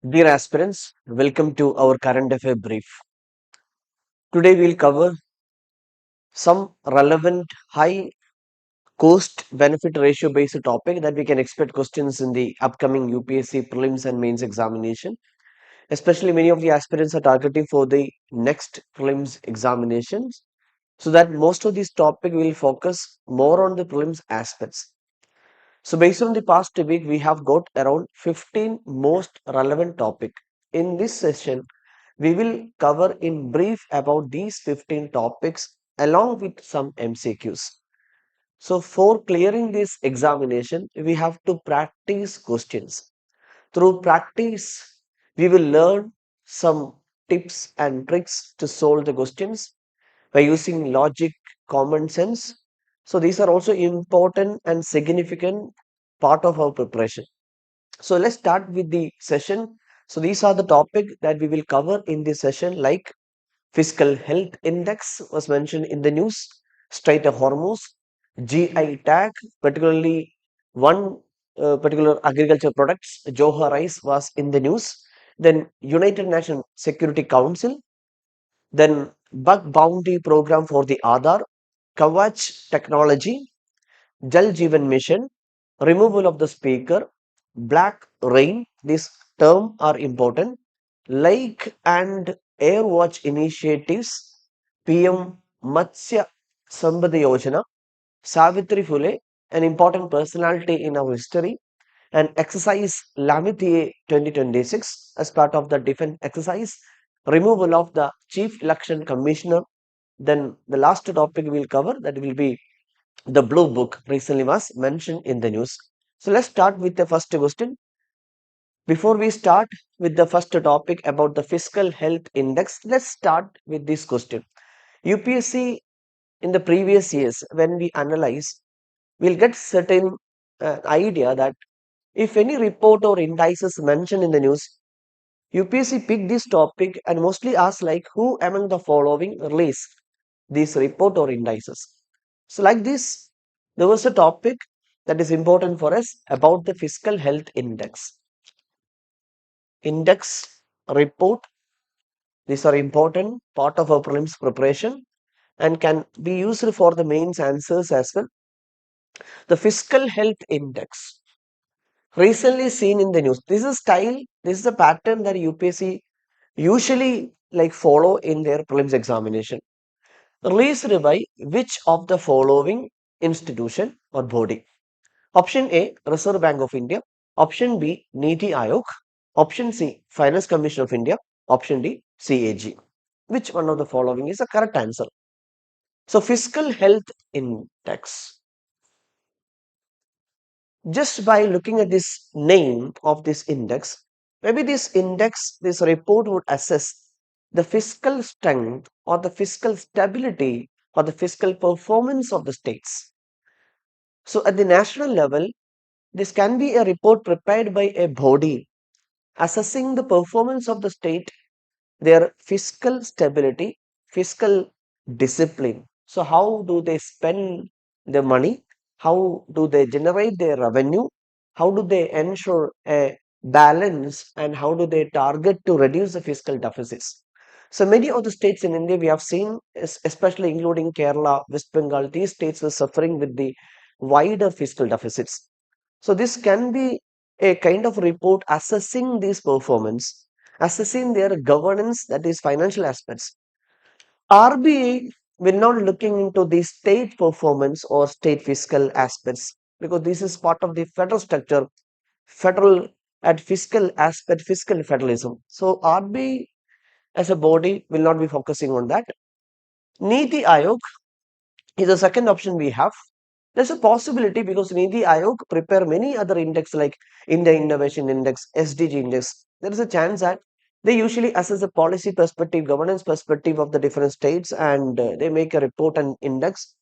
Dear aspirants, welcome to our current affair brief. Today we'll cover some relevant high cost benefit ratio based topic that we can expect questions in the upcoming UPSC prelims and mains examination. Especially many of the aspirants are targeting for the next prelims examinations. So that most of this topic will focus more on the prelims aspects. So based on the past week, we have got around 15 most relevant topic. In this session, we will cover in brief about these 15 topics along with some MCQs. So for clearing this examination, we have to practice questions. Through practice, we will learn some tips and tricks to solve the questions by using logic, common sense. So these are also important and significant part of our preparation. So let's start with the session. So these are the topic that we will cover in this session, like fiscal health index was mentioned in the news, Strait of Hormuz, GI tag, particularly one particular agriculture products, Johar rice was in the news. Then United Nations Security Council, then bug bounty program for the Aadhaar, Kavach technology, Jal Jeevan mission, removal of the speaker, black rain, this term are important, lake and air watch initiatives, PM Matsya Sambada Yojana, Savitri Phule, an important personality in our history, and exercise Lamithie 2026 as part of the defense exercise, removal of the chief election commissioner. Then the last topic we'll cover that will be the blue book recently was mentioned in the news. So let's start with the first question. Before we start with the first topic about the fiscal health index, let's start with this question. UPSC in the previous years, when we analyze, we'll get certain idea that if any report or indices mentioned in the news, UPSC pick this topic and mostly ask like who among the following release this report or indices. So like this, there was a topic that is important for us about the fiscal health index. Index report, these are important part of our prelims preparation and can be used for the mains answers as well. The fiscal health index recently seen in the news. This is style, this is a pattern that UPSC usually like follow in their prelims examination. Released by which of the following institution or body? Option A, Reserve Bank of India. Option B, Niti Aayog. Option C, Finance Commission of India. Option D, CAG. Which one of the following is the correct answer? So, fiscal health index. Just by looking at this name of this index, maybe this index, this report would assess the fiscal strength or the fiscal stability or the fiscal performance of the states. So, at the national level, this can be a report prepared by a body assessing the performance of the state, their fiscal stability, fiscal discipline. So, how do they spend their money? How do they generate their revenue? How do they ensure a balance? And how do they target to reduce the fiscal deficits? So, many of the states in India we have seen, especially including Kerala, West Bengal, these states are suffering with the wider fiscal deficits. So, this can be a kind of report assessing this performance, assessing their governance, that is financial aspects. RBI will not looking into the state performance or state fiscal aspects because this is part of the federal structure, federal and fiscal aspect, fiscal federalism. So RBI as a body will not be focusing on that. Niti Aayog is the second option we have. There's a possibility because Niti Aayog prepare many other index like India Innovation Index, SDG Index. There is a chance that they usually assess the policy perspective, governance perspective of the different states, and they make a report and index,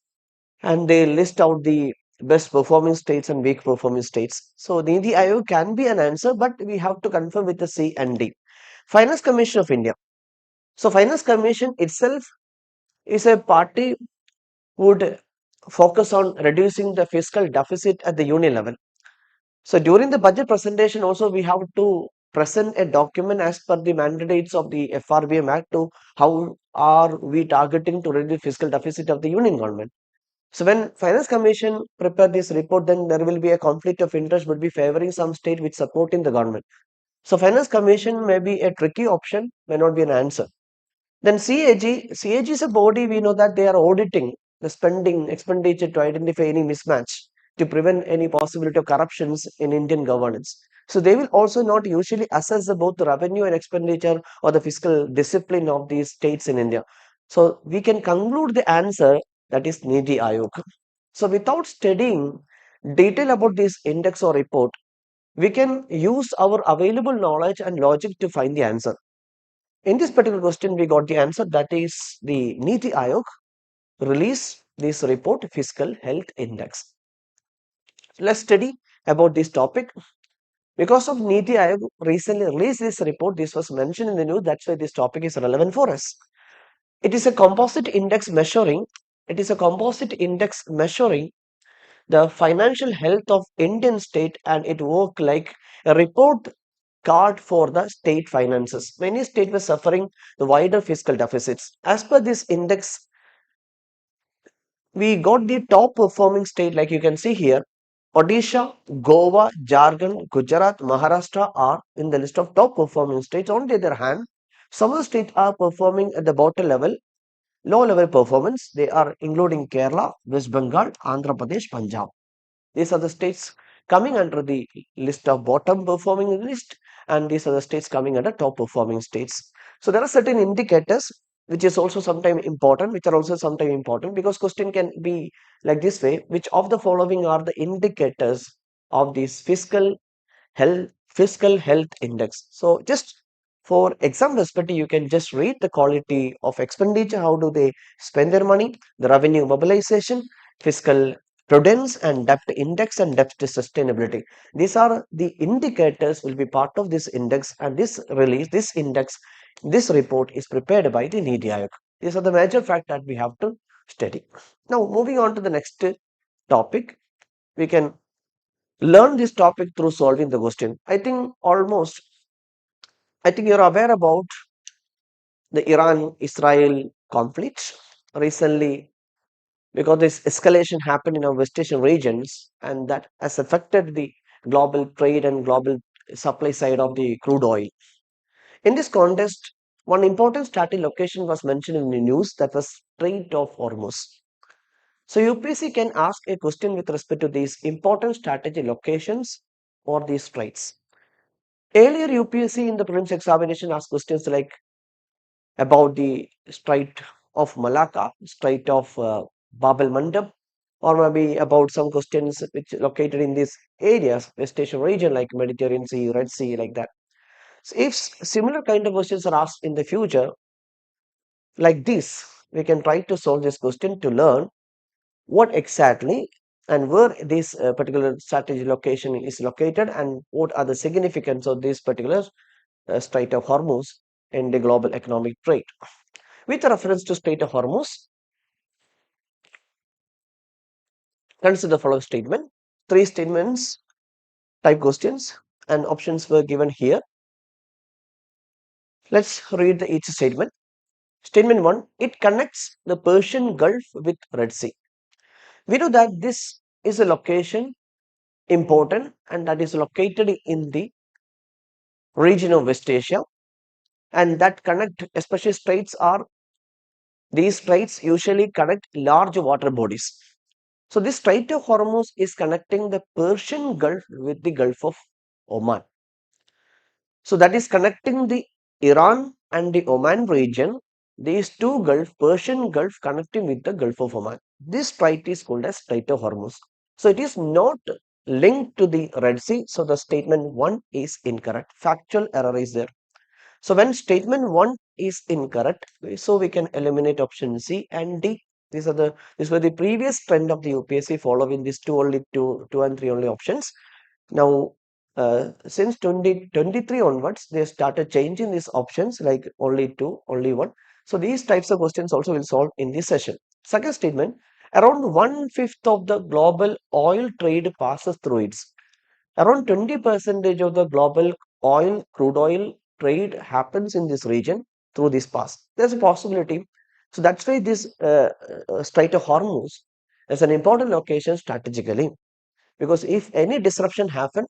and they list out the best performing states and weak performing states. So Niti Aayog can be an answer, but we have to confirm with the C and D. Finance Commission of India. So Finance Commission itself is a party would focus on reducing the fiscal deficit at the union level. So during the budget presentation also we have to present a document as per the mandates of the FRBM Act to how are we targeting to reduce fiscal deficit of the union government. So when Finance Commission prepare this report, then there will be a conflict of interest would be favoring some state which supporting the government. So Finance Commission may be a tricky option, may not be an answer. Then CAG is a body we know that they are auditing the spending expenditure to identify any mismatch to prevent any possibility of corruptions in Indian governance. So they will also not usually assess both the revenue and expenditure or the fiscal discipline of these states in India. So we can conclude the answer that is Niti Aayog. So without studying detail about this index or report, we can use our available knowledge and logic to find the answer. In this particular question, we got the answer that is the Niti Aayog release this report, Fiscal Health Index. Let's study about this topic. Because of Niti Aayog recently released this report, this was mentioned in the news, that's why this topic is relevant for us. It is a composite index measuring, it is a composite index measuring the financial health of Indian state, and it work like a report card for the state finances. Many states were suffering the wider fiscal deficits. As per this index, we got the top performing state like you can see here. Odisha, Goa, Jharkhand, Gujarat, Maharashtra are in the list of top performing states. On the other hand, some of the states are performing at the bottom level, low level performance. They are including Kerala, West Bengal, Andhra Pradesh, Punjab. These are the states coming under the list of bottom performing list, and these are the states coming under top performing states. So there are certain indicators which is also sometimes important, which are also sometimes important, because question can be like this way: which of the following are the indicators of this fiscal health index? So just for exam perspective, you can just read the quality of expenditure, how do they spend their money, the revenue mobilization, fiscal prudence, and debt index and debt sustainability. These are the indicators will be part of this index, and this index, this report is prepared by the Niti Aayog. These are the major facts that we have to study. Now moving on to the next topic, we can learn this topic through solving the question. I think you're aware about the Iran-Israel conflict recently, because this escalation happened in our West Asian regions, and that has affected the global trade and global supply side of the crude oil. In this context, one important strategic location was mentioned in the news, that was Strait of Hormuz. So UPSC can ask a question with respect to these important strategic locations or these straits. Earlier UPSC in the prelims examination asked questions like about the Strait of Malacca, Strait of Bab el Mandab, or maybe about some questions which located in these areas, West Asian region like Mediterranean Sea, Red Sea, like that. So if similar kind of questions are asked in the future like this, we can try to solve this question to learn what exactly and where this particular strategy location is located, and what are the significance of this particular Strait of Hormuz in the global economic trade. With reference to Strait of Hormuz, consider the following statement. Three statements type questions and options were given here. Let's read each statement. Statement 1, it connects the Persian Gulf with Red Sea. We know that this is a location important, and that is located in the region of West Asia, and that connect, especially straits are, these straits usually connect large water bodies. So this Strait of Hormuz is connecting the Persian Gulf with the Gulf of Oman. So that is connecting the Iran and the Oman region. These two Gulf, Persian Gulf connecting with the Gulf of Oman. This strait is called as Strait of Hormuz. So it is not linked to the Red Sea. So the statement 1 is incorrect. Factual error is there. So when statement 1 is incorrect, so we can eliminate option C and D. These were the previous trend of the UPSC following these two and three only options. Now, since 2023 onwards, they started changing these options like only two, only one. So these types of questions also will solve in this session. Second statement, around 1/5 of the global oil trade passes through its. Around 20% of the global crude oil trade happens in this region through this pass. There's a possibility. So that's why this Strait of Hormuz is an important location strategically, because if any disruption happen,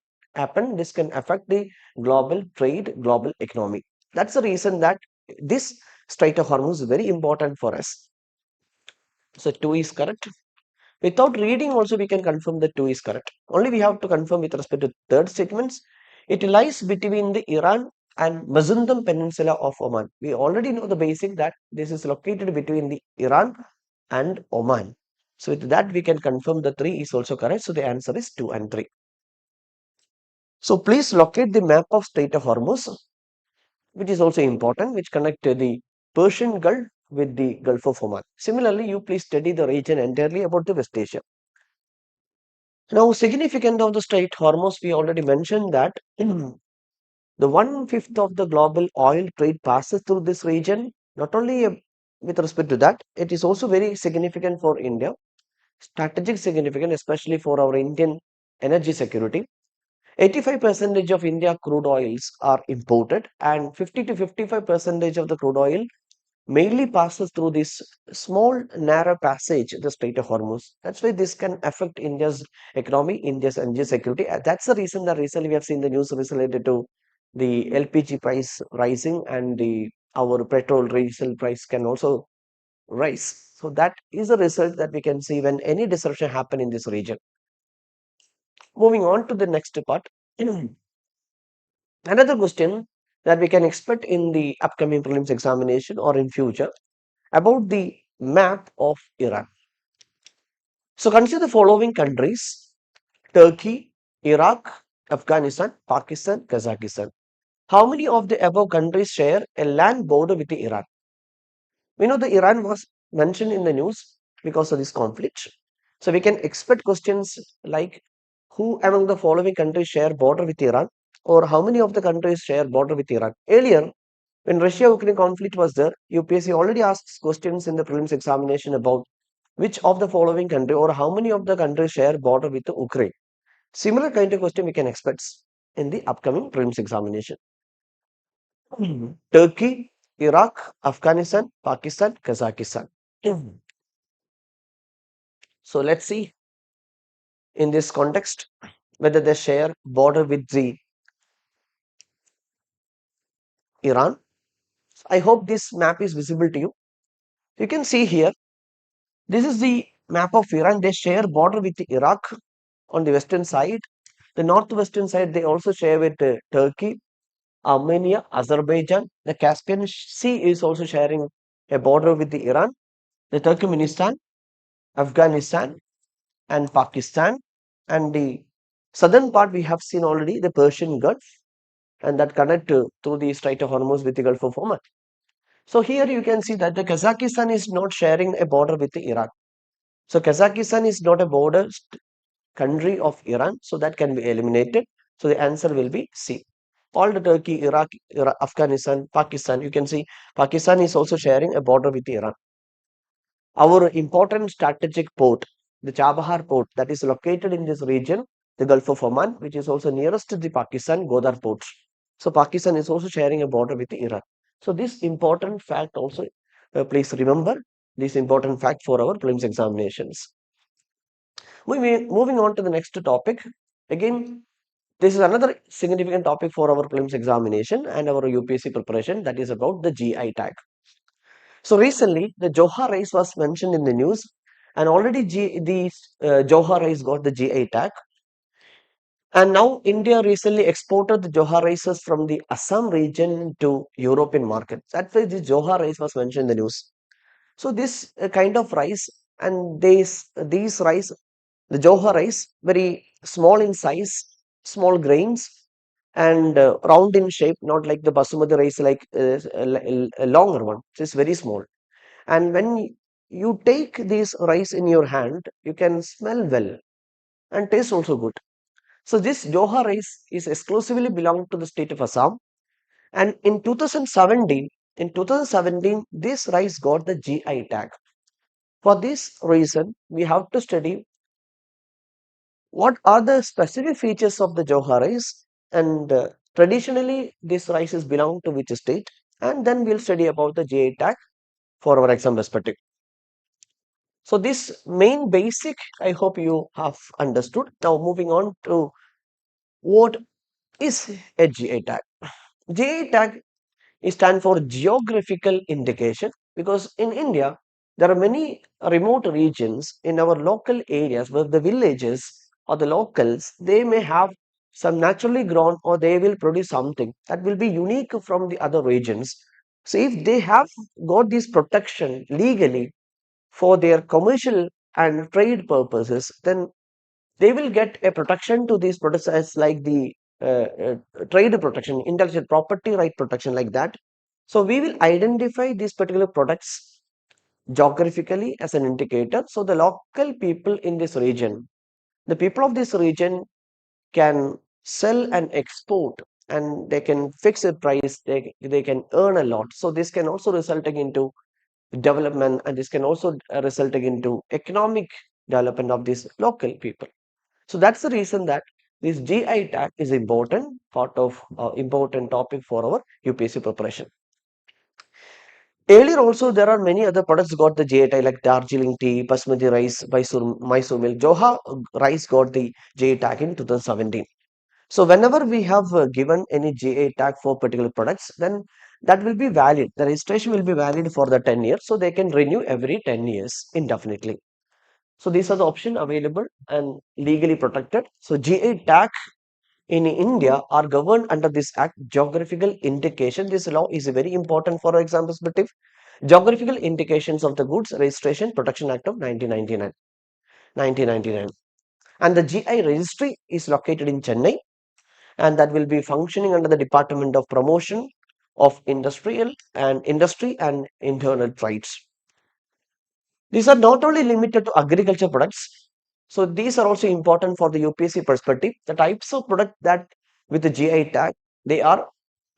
this can affect the global trade, global economy. That's the reason that this Strait of Hormuz is very important for us. So 2 is correct. Without reading also we can confirm that 2 is correct. Only we have to confirm with respect to third statements. It lies between the Iran and Mazundam Peninsula of Oman. We already know the basic that this is located between the Iran and Oman. So with that we can confirm the 3 is also correct. So the answer is 2 and 3. So please locate the map of Strait of Hormuz, which is also important, which connect the Persian Gulf with the Gulf of Oman. Similarly, you please study the region entirely about the West Asia. Now, significant of the Strait Hormuz, we already mentioned that the 1/5 of the global oil trade passes through this region. Not only with respect to that, it is also very significant for India, strategic significant, especially for our Indian energy security. 85% of India crude oils are imported, and 50 to 55% of the crude oil mainly passes through this small narrow passage, the Strait of Hormuz. That's why this can affect India's economy, India's energy security. That's the reason that recently we have seen the news related to the LPG price rising, and the our petrol resale price can also rise. So that is a result that we can see when any disruption happen in this region. Moving on to the next part. Another question that we can expect in the upcoming prelims examination or in future about the map of Iran. So consider the following countries: Turkey, Iraq, Afghanistan, Pakistan, Kazakhstan. How many of the above countries share a land border with the Iran? We know the Iran was mentioned in the news because of this conflict. So we can expect questions like, who among the following countries share border with Iran, or how many of the countries share border with Iran? Earlier, when Russia-Ukraine conflict was there, UPSC already asked questions in the prelims examination about which of the following country or how many of the countries share border with the Ukraine. Similar kind of question we can expect in the upcoming prelims examination. Turkey, Iraq, Afghanistan, Pakistan, Kazakhstan. So let's see in this context whether they share border with the Iran. I hope this map is visible to you. You can see here, this is the map of Iran. They share border with the Iraq on the western side. The northwestern side they also share with Turkey, Armenia, Azerbaijan. The Caspian Sea is also sharing a border with the Iran, the Turkmenistan, Afghanistan, and Pakistan. And the southern part we have seen already, the Persian Gulf, and that connect through the Strait of Hormuz with the Gulf of Oman. So here you can see that the Kazakhstan is not sharing a border with the Iran. So Kazakhstan is not a border country of Iran, so that can be eliminated. So the answer will be C. All the Turkey, Iraq, Afghanistan, Pakistan, you can see Pakistan is also sharing a border with Iran. Our important strategic port, the Chabahar port, that is located in this region, the Gulf of Oman, which is also nearest to the Pakistan Godar port. So Pakistan is also sharing a border with Iran. So this important fact also, please remember this important fact for our prelims examinations. Moving on to the next topic. Again, this is another significant topic for our prelims examination and our UPSC preparation, that is about the GI tag. So recently, the Johar rice was mentioned in the news, and already the Johar rice got the GI tag. And now India recently exported the Johar rices from the Assam region to European markets. That's why the Johar rice was mentioned in the news. So this kind of rice, and these rice, the Johar rice, very small in size, small grains, and round in shape, not like the Basmati rice, like a longer one. It's very small. And when you take this rice in your hand, you can smell well and taste also good. So this Johar rice is exclusively belong to the state of Assam. And in 2017, this rice got the GI tag. For this reason, we have to study what are the specific features of the Johar rice, and traditionally this rice is belong to which state, and then we'll study about the GI tag for our exam perspective. So this main basic, I hope you have understood. Now moving on to what is a GI tag. GI tag it stands for geographical indication, because in India there are many remote regions in our local areas where the villages or the locals, they may have some naturally grown, or they will produce something that will be unique from the other regions. So if they have got this protection legally for their commercial and trade purposes, then they will get a protection to these products as like the trade protection, intellectual property right protection, like that. So we will identify these particular products geographically as an indicator. So the local people in this region, the people of this region can sell and export, and they can fix a price, they can earn a lot. So this can also resulting into development, and this can also resulting into economic development of these local people. So that's the reason that this GI tag is important part of important topic for our UPSC preparation. Earlier also there are many other products got the GI tag like Darjeeling tea, Basmati rice, Mysore milk, Joha rice got the GI tag in 2017. So whenever we have given any GI tag for particular products, then that will be valid. The registration will be valid for the 10 years. So they can renew every 10 years indefinitely. So these are the options available and legally protected. So GI tag in India are governed under this act. Geographical indication. This law is very important for exam perspective. Geographical indications of the Goods Registration Protection Act of 1999. And the GI registry is located in Chennai, and that will be functioning under the Department of Promotion of Industry and Internal Trades. These are not only limited to agriculture products, so these are also important for the UPSC perspective. The types of product that with the GI tag, they are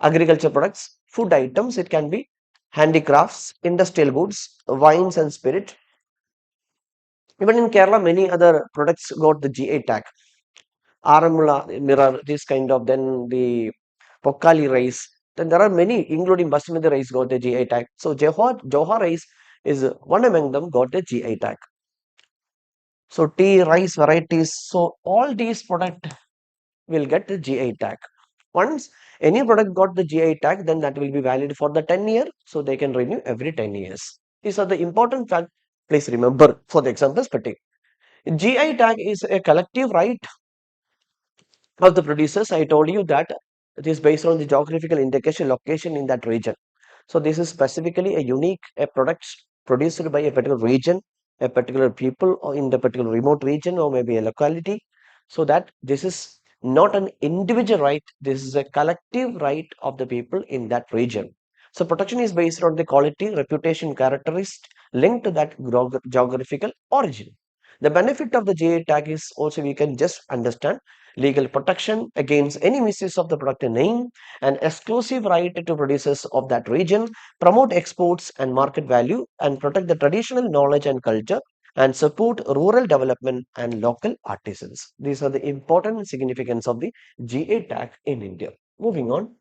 agriculture products, food items, it can be handicrafts, industrial goods, wines and spirit. Even in Kerala, many other products got the GI tag. Aramula mirror, this kind of, then the Pokali rice. Then there are many, including Basmati rice got the GI tag. So Johar rice is one among them got the GI tag. So tea, rice varieties. So all these product will get the GI tag. Once any product got the GI tag, then that will be valid for the 10 year. So they can renew every 10 years. These are the important fact. Please remember for the exam perspective. GI tag is a collective right of the producers. I told you that it is based on the geographical indication location in that region. So this is specifically a unique a product produced by a particular region, a particular people, or in the particular remote region, or maybe a locality. So that this is not an individual right, this is a collective right of the people in that region. So protection is based on the quality, reputation, characteristic linked to that geographical origin. The benefit of the GA tag is also we can just understand legal protection against any misuse of the product name, an exclusive right to producers of that region, promote exports and market value, and protect the traditional knowledge and culture, and support rural development and local artisans. These are the important significance of the GA tag in India. Moving on,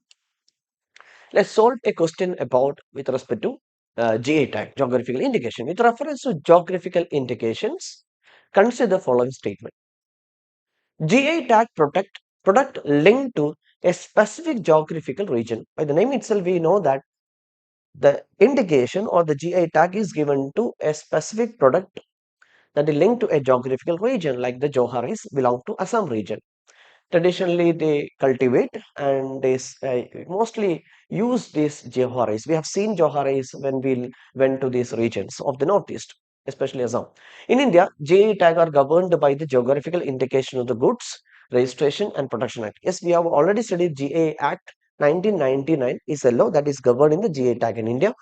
let's solve a question about with respect to GA tag, geographical indication. With reference to geographical indications, consider the following statement. GI tag product linked to a specific geographical region. By the name itself, we know that the indication or the GI tag is given to a specific product that is linked to a geographical region, like the Joharis belong to Assam region. Traditionally, they cultivate and they mostly use these Joharis. We have seen Joharis when we went to these regions of the northeast, especially Assam. In India, GI tag are governed by the geographical indication of the Goods Registration and Protection Act. Yes, we have already studied GA Act 1999 is a law that is governed in the GI tag in India.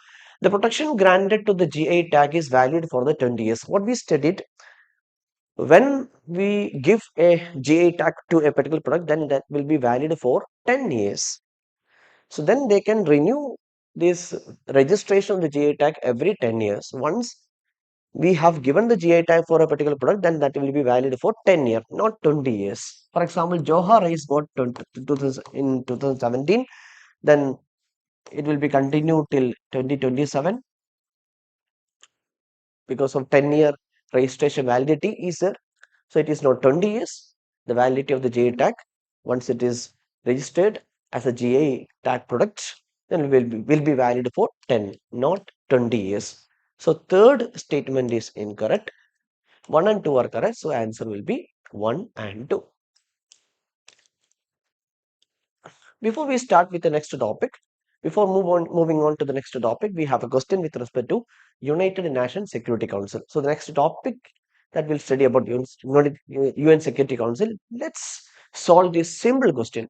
The protection granted to the GI tag is valid for the 20 years. What we studied, when we give a GI tag to a particular product, then that will be valid for 10 years. So then they can renew this registration of the GI tag every 10 years. Once we have given the GI tag for a particular product, then that will be valid for 10 years, not 20 years. For example, Johar rice got 2000 in 2017, then it will be continued till 2027 because of 10-year registration validity is there. So it is not 20 years, the validity of the GI tag. Once it is registered as a GI tag product, then it will be valid for 10, not 20 years. So third statement is incorrect. 1 and 2 are correct. So answer will be 1 and 2. Before we start with the next topic, before moving on to the next topic, we have a question with respect to United Nations Security Council. So the next topic that we'll study about UN Security Council. Let's solve this simple question.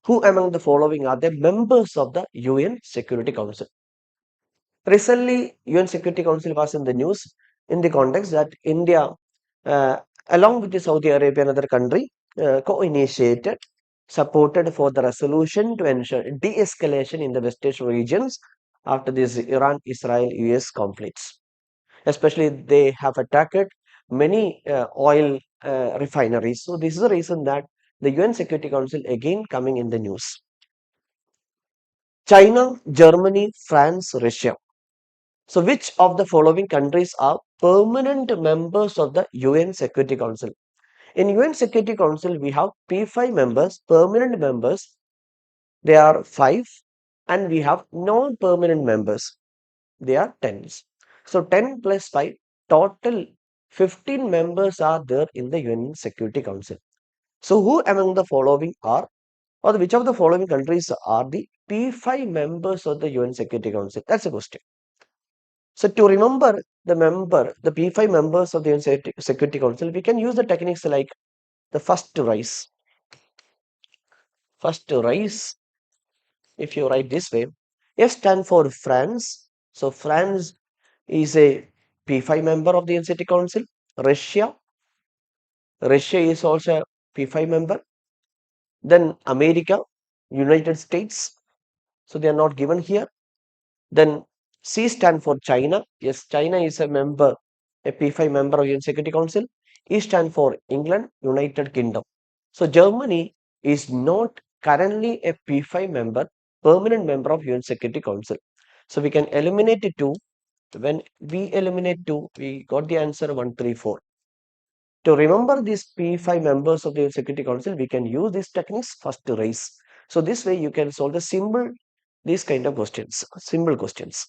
Who among the following are the members of the UN Security Council? Recently, UN Security Council was in the news in the context that India, uh, along with the Saudi Arabia and other country, co-initiated, supported for the resolution to ensure de-escalation in the West Asia regions after this Iran-Israel-US conflicts. Especially, they have attacked many oil refineries. So this is the reason that the UN Security Council again coming in the news. China, Germany, France, Russia. So, which of the following countries are permanent members of the UN Security Council? In UN Security Council, we have P5 members, permanent members. They are 5, and we have non-permanent members. They are 10. So, 10 plus 5, total 15 members are there in the UN Security Council. So, who among the following are, or which of the following countries are the P5 members of the UN Security Council? That's a question. So to remember the P5 members of the UN Security Council, we can use the techniques like the first to rise. First to rise, if you write this way, F stand for France. So France is a P5 member of the UN Security Council. Russia, Russia is also a P5 member. Then America, United States. So they are not given here. Then C stand for China. Yes, China is a member, a P5 member of UN Security Council. E stand for England, United Kingdom. So Germany is not currently a P5 member, permanent member of UN Security Council. So we can eliminate 2. When we eliminate 2, we got the answer 1, 3, 4. To remember these P5 members of the Security Council, we can use these techniques first to raise. So this way you can solve these kind of questions, simple questions.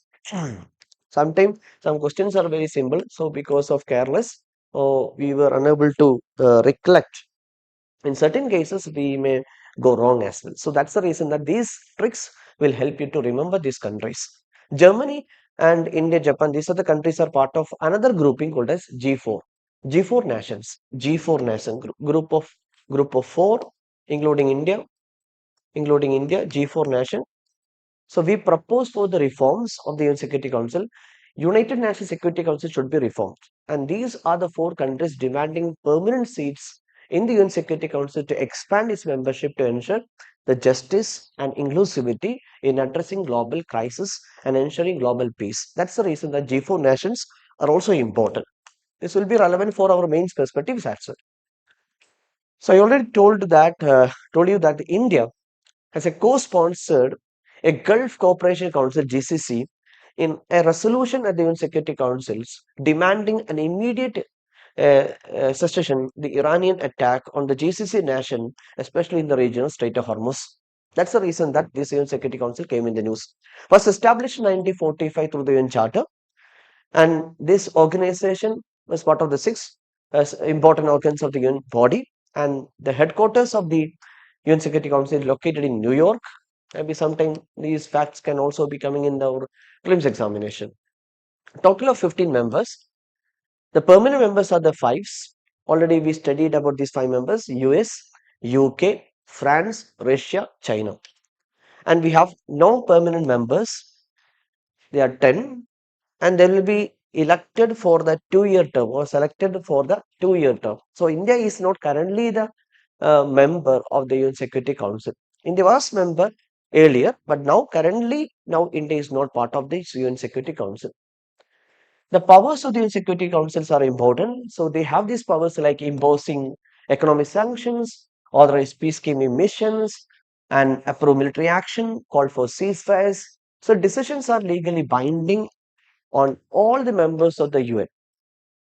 Sometimes some questions are very simple. So because of careless, we were unable to recollect. In certain cases, we may go wrong as well. So that's the reason that these tricks will help you to remember these countries. Germany and India, Japan, these are the countries are part of another grouping called as G4. G4 nations, G4 nation group of 4, including India, G4 nation. So we propose for the reforms of the UN Security Council. United Nations Security Council should be reformed, and these are the 4 countries demanding permanent seats in the UN Security Council to expand its membership to ensure the justice and inclusivity in addressing global crisis and ensuring global peace. That's the reason that G4 nations are also important. This will be relevant for our main perspectives as well. So I already told you that India has a co-sponsored a Gulf Cooperation Council (GCC) in a resolution at the UN Security Councils demanding an immediate cessation the Iranian attack on the GCC nation, especially in the region of Strait of Hormuz. That's the reason that this UN Security Council came in the news. Was established in 1945 through the UN Charter, and this organization was part of the 6 important organs of the UN body, and the headquarters of the UN Security Council is located in New York. Maybe sometime these facts can also be coming in our prelims examination. Total of 15 members. The permanent members are the 5s. Already we studied about these 5 members: US, UK, France, Russia, China. And we have non-permanent members. They are 10, and they will be elected for the 2-year term or selected for the 2-year term. So India is not currently the member of the UN Security Council. India was member earlier, but now India is not part of the UN Security Council. The powers of the security councils are important. So they have these powers like imposing economic sanctions, authorize peacekeeping missions, and approve military action, call for ceasefires. So decisions are legally binding on all the members of the UN,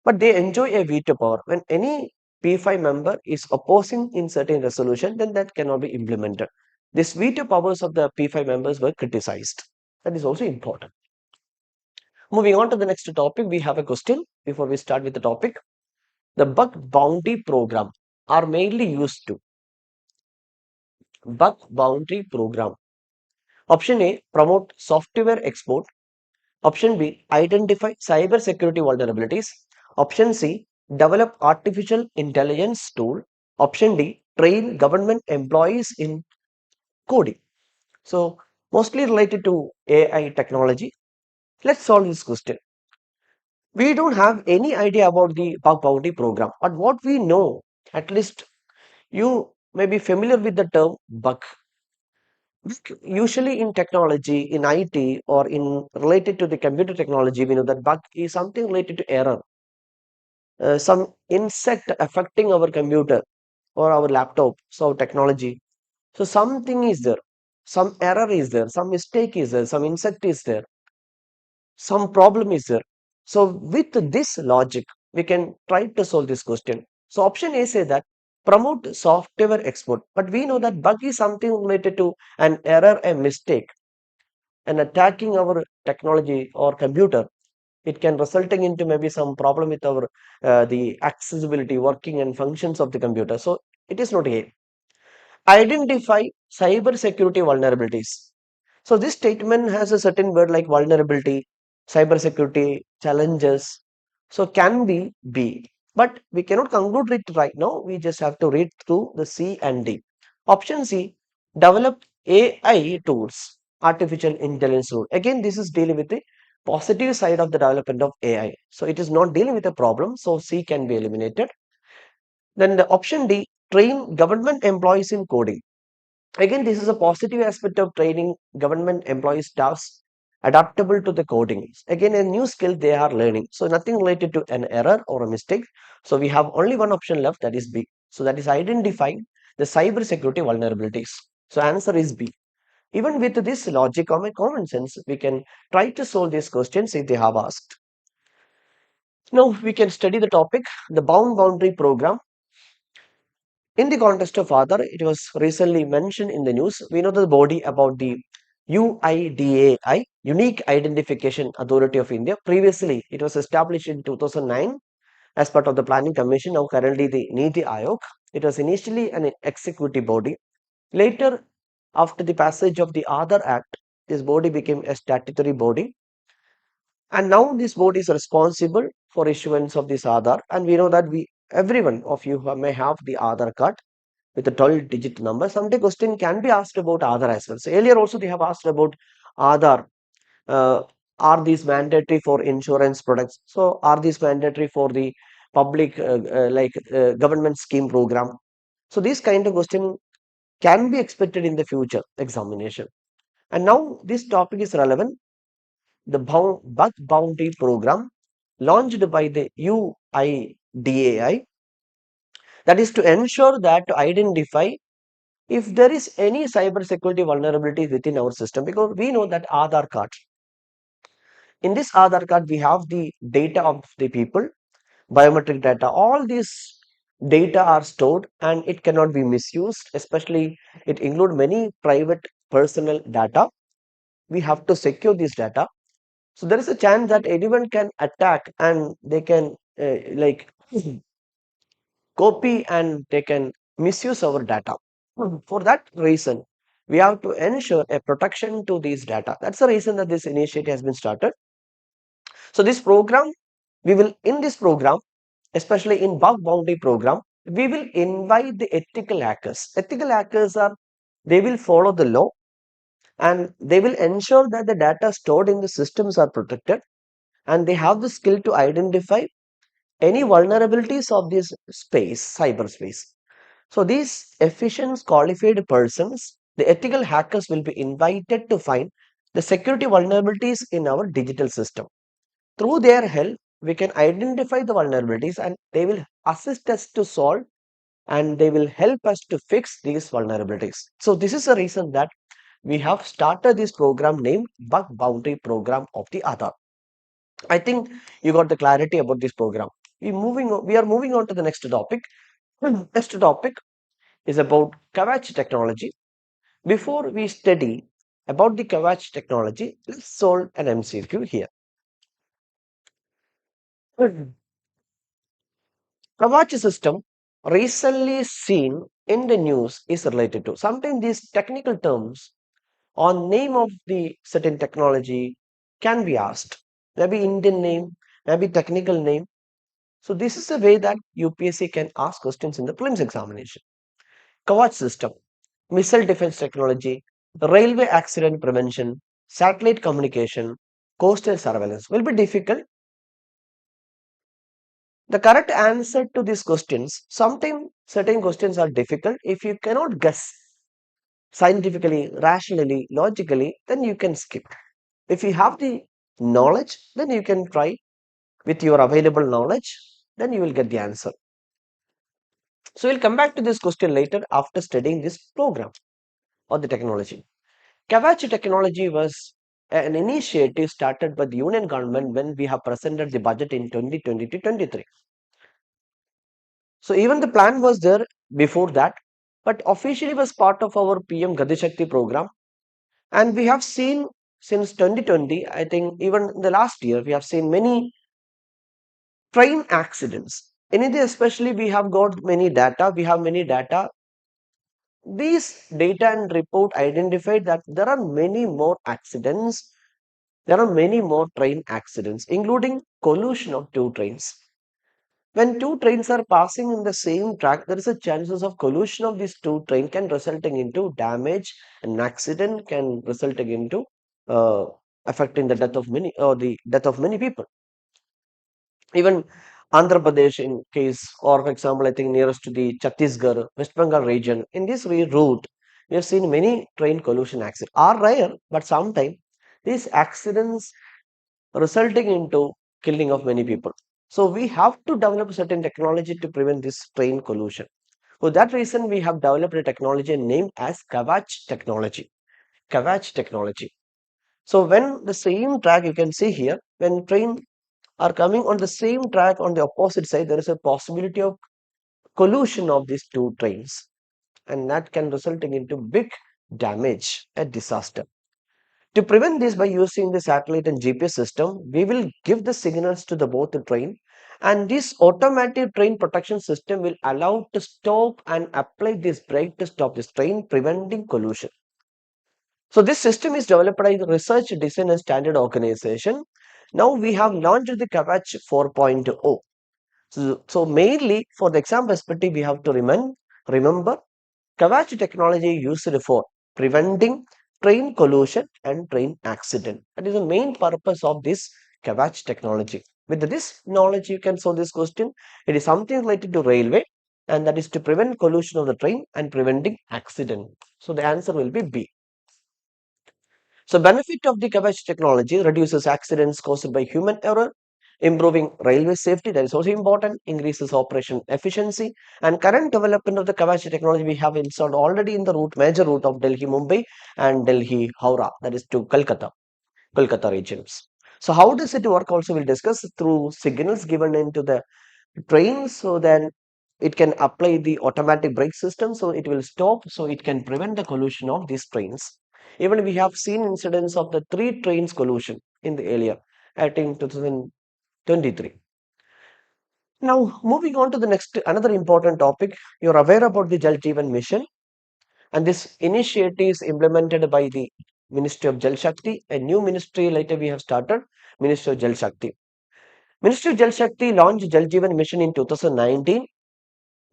but they enjoy a veto power. When any P5 member is opposing in certain resolution, then that cannot be implemented. This veto powers of the P5 members were criticized. That is also important. Moving on to the next topic, we have a question before we start with the topic. The bug bounty program are mainly used to bug bounty program. Option A, promote software export. Option B, identify cyber security vulnerabilities. Option C, develop artificial intelligence tool. Option D, train government employees in coding. So, mostly related to AI technology. Let's solve this question. We don't have any idea about the bug bounty program, but what we know, at least you may be familiar with the term bug. Usually in technology, in IT, or in related to the computer technology, we know that bug is something related to error, some insect affecting our computer or our laptop, so technology. So something is there, some error is there, some mistake is there, some insect is there, some problem is there. So with this logic, we can try to solve this question. So option A say that promote software export, but we know that bug is something related to an error, a mistake, and attacking our technology or computer. It can resulting into maybe some problem with our the accessibility, working and functions of the computer. So it is not A. Identify cyber security vulnerabilities. So this statement has a certain word like vulnerability, cyber security challenges. So can be B, but we cannot conclude it right now. We just have to read through the C and D. Option C, develop AI tools, artificial intelligence tool. Again, this is dealing with the positive side of the development of AI. So it is not dealing with a problem. So C can be eliminated. Then the option D, train government employees in coding. Again, this is a positive aspect of training government employees staffs adaptable to the coding. Again, a new skill they are learning. So nothing related to an error or a mistake. So we have only one option left, that is B. So that is identifying the cyber security vulnerabilities. So answer is B. Even with this logic or my common sense, we can try to solve these questions if they have asked. Now we can study the topic, the bound boundary program. In the context of Aadhaar, it was recently mentioned in the news. We know the body about the UIDAI, Unique Identification Authority of India. Previously, it was established in 2009 as part of the Planning Commission, now currently the Niti Aayog. It was initially an executive body. Later, after the passage of the Aadhaar Act, this body became a statutory body. And now this board is responsible for issuance of this Aadhaar. And we know that everyone of you may have the Aadhaar card with a 12-digit number. Someday question can be asked about Aadhaar as well. So earlier also they have asked about Aadhaar. Uh, are these mandatory for insurance products? So are these mandatory for the public government scheme program? So this kind of question can be expected in the future examination. And now this topic is relevant. The bug bounty program launched by the UIDAI, that is to ensure that to identify if there is any cyber security vulnerability within our system, because we know that Aadhaar card, in this Aadhaar card we have the data of the people, biometric data, all these data are stored and it cannot be misused, especially it include many private personal data. We have to secure this data. So there is a chance that anyone can attack and they can copy and they can misuse our data. For that reason, we have to ensure a protection to these data. That's the reason that this initiative has been started. So this program, we will in this program, especially in bug bounty program, we will invite the ethical hackers. Ethical hackers are, they will follow the law and they will ensure that the data stored in the systems are protected, and they have the skill to identify any vulnerabilities of this space, cyberspace. So these efficient qualified persons, the ethical hackers will be invited to find the security vulnerabilities in our digital system. Through their help, we can identify the vulnerabilities and they will assist us to solve and they will help us to fix these vulnerabilities. So this is the reason that we have started this program named Bug Bounty Program of the Aadhaar. I think you got the clarity about this program. We are moving on to the next topic. Next topic is about Kavach technology. Before we study about the Kavach technology, let's solve an MCQ here. Kavach system recently seen in the news is related to. Sometimes these technical terms or name of the certain technology can be asked. Maybe Indian name, maybe technical name. So this is the way that UPSC can ask questions in the prelims examination. Kavach system, missile defense technology, railway accident prevention, satellite communication, coastal surveillance will be difficult. The correct answer to these questions, sometimes certain questions are difficult. If you cannot guess scientifically, rationally, logically, then you can skip. If you have the knowledge, then you can try with your available knowledge, then you will get the answer. So we'll come back to this question later after studying this program or the technology. Kavach technology was an initiative started by the Union government when we have presented the budget in 2020 to 23. So even the plan was there before that, but officially was part of our PM Gati Shakti program. And we have seen since 2020, I think even in the last year, we have seen many train accidents. In India, especially, we have got many data. We have many data. These data and report identified that there are many more accidents. There are many more train accidents, including collision of two trains. When two trains are passing in the same track, there is a chances of collision of these two trains can resulting into damage. An accident can resulting into uh, affecting the death of many or the death of many people. Even Andhra Pradesh in case, or for example, I think nearest to the Chhattisgarh, West Bengal region, in this route, we have seen many train collision accidents. Are rare, but sometimes these accidents resulting into killing of many people. So we have to develop certain technology to prevent this train collision. For that reason, we have developed a technology named as Kavach technology. Kavach technology. So when the same track you can see here, when train are coming on the same track on the opposite side, there is a possibility of collision of these two trains, and that can resulting into big damage, a disaster. To prevent this by using the satellite and GPS system, we will give the signals to the both the train, and this automatic train protection system will allow to stop and apply this brake to stop this train, preventing collision. So this system is developed by the Research Design and Standard Organization. Now we have launched the Kavach 4.0. So mainly for the exam perspective, we have to remember Kavach technology used for preventing train collision and train accident. That is the main purpose of this Kavach technology. With this knowledge, you can solve this question. It is something related to railway, and that is to prevent collision of the train and preventing accident. So the answer will be B. So benefit of the Kavach technology reduces accidents caused by human error, improving railway safety, that is also important, increases operation efficiency, and current development of the Kavach technology we have installed already in the major route of Delhi Mumbai and Delhi Howrah, that is to Kolkata regions. So how does it work also we'll discuss through signals given into the train, so then it can apply the automatic brake system, so it will stop, so it can prevent the collision of these trains. Even we have seen incidents of the three trains collision in the earlier, I think 2023. Now moving on to the next another important topic, you're aware about the Jal Jeevan mission, and this initiative is implemented by the Ministry of Jal Shakti, a new ministry later we have started, Ministry of Jal Shakti. Ministry of Jal Shakti launched Jal Jeevan mission in 2019.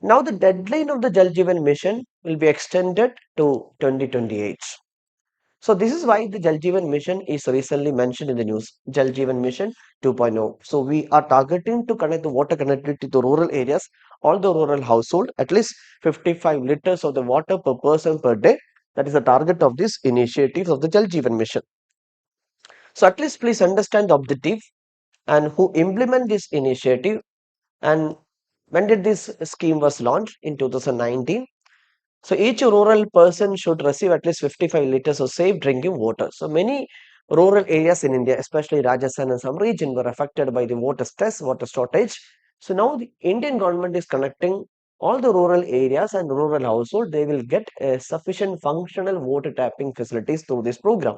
Now the deadline of the Jal Jeevan mission will be extended to 2028. So this is why the Jal Jeevan mission is recently mentioned in the news, Jal Jeevan mission 2.0. So we are targeting to connect the water connectivity to rural areas, all the rural household, at least 55 liters of the water per person per day. That is the target of this initiative of the Jal Jeevan mission. So at least please understand the objective and who implement this initiative, and when did this scheme was launched? In 2019. So each rural person should receive at least 55 liters of safe drinking water. So many rural areas in India, especially Rajasthan and some region, were affected by the water stress, water shortage. So now the Indian government is connecting all the rural areas and rural household. They will get sufficient functional water tapping facilities through this program.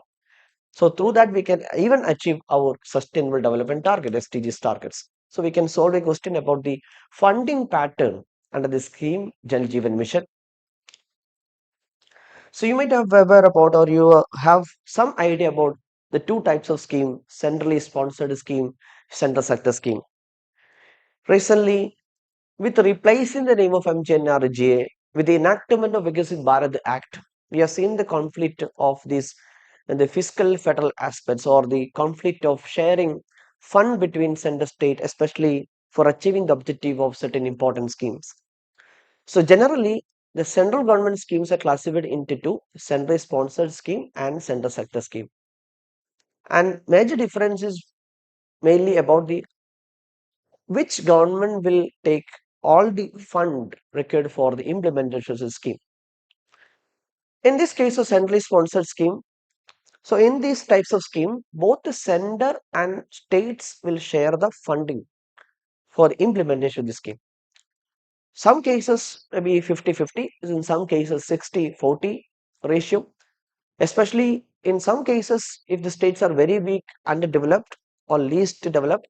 So through that, we can even achieve our sustainable development target, SDGs targets. So we can solve a question about the funding pattern under the scheme Jal Jeevan Mission. So you might have aware about, or you have some idea about the two types of scheme: centrally sponsored scheme, center sector scheme. Recently, with replacing the name of MGNRGA with the enactment of Vikasit Bharat Act, we have seen the conflict of this and the fiscal federal aspects, or the conflict of sharing fund between center state, especially for achieving the objective of certain important schemes. So generally, the central government schemes are classified into two: centrally sponsored scheme and center sector scheme. And major difference is mainly about the which government will take all the fund required for the implementation of the scheme. In this case, a centrally sponsored scheme. So in these types of scheme, both the sender and states will share the funding for the implementation of the scheme. Some cases maybe 50-50, in some cases 60-40 ratio. Especially in some cases, if the states are very weak, underdeveloped, or least developed,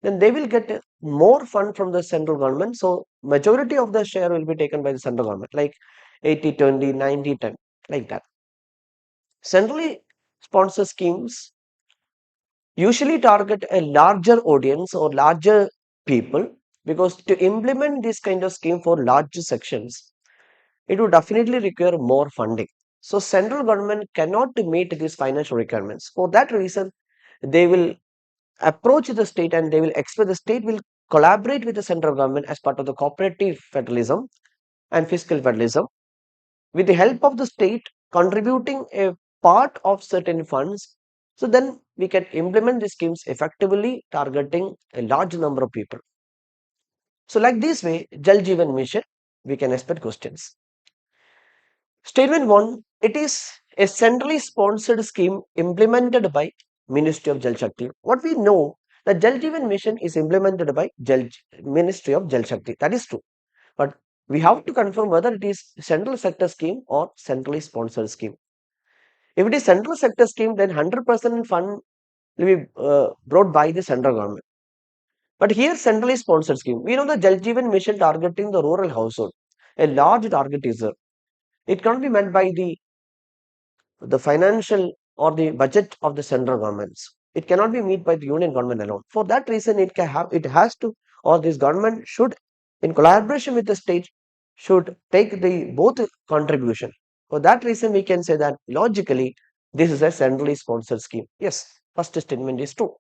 then they will get more fund from the central government. So majority of the share will be taken by the central government, like 80-20, 90-10, like that. Centrally sponsored schemes usually target a larger audience or larger people, because to implement this kind of scheme for large sections, it would definitely require more funding. So central government cannot meet these financial requirements. For that reason, they will approach the state and they will expect the state will collaborate with the central government as part of the cooperative federalism and fiscal federalism, with the help of the state contributing a part of certain funds. So then we can implement the schemes effectively, targeting a large number of people. So like this way, Jal Jeevan Mission, we can expect questions. Statement 1, it is a centrally sponsored scheme implemented by Ministry of Jal Shakti. What we know, that Jal Jeevan Mission is implemented by Ministry of Jal Shakti. That is true. But we have to confirm whether it is central sector scheme or centrally sponsored scheme. If it is central sector scheme, then 100% fund will be brought by the central government. But here, centrally sponsored scheme, we know the Jal Jeevan Mission targeting the rural household. A large target is there. It cannot be met by the financial or the budget of the central governments. It cannot be met by the union government alone. For that reason, it has to, or this government should, in collaboration with the state, should take the both contribution. For that reason, we can say that logically, this is a centrally sponsored scheme. Yes, first statement is true.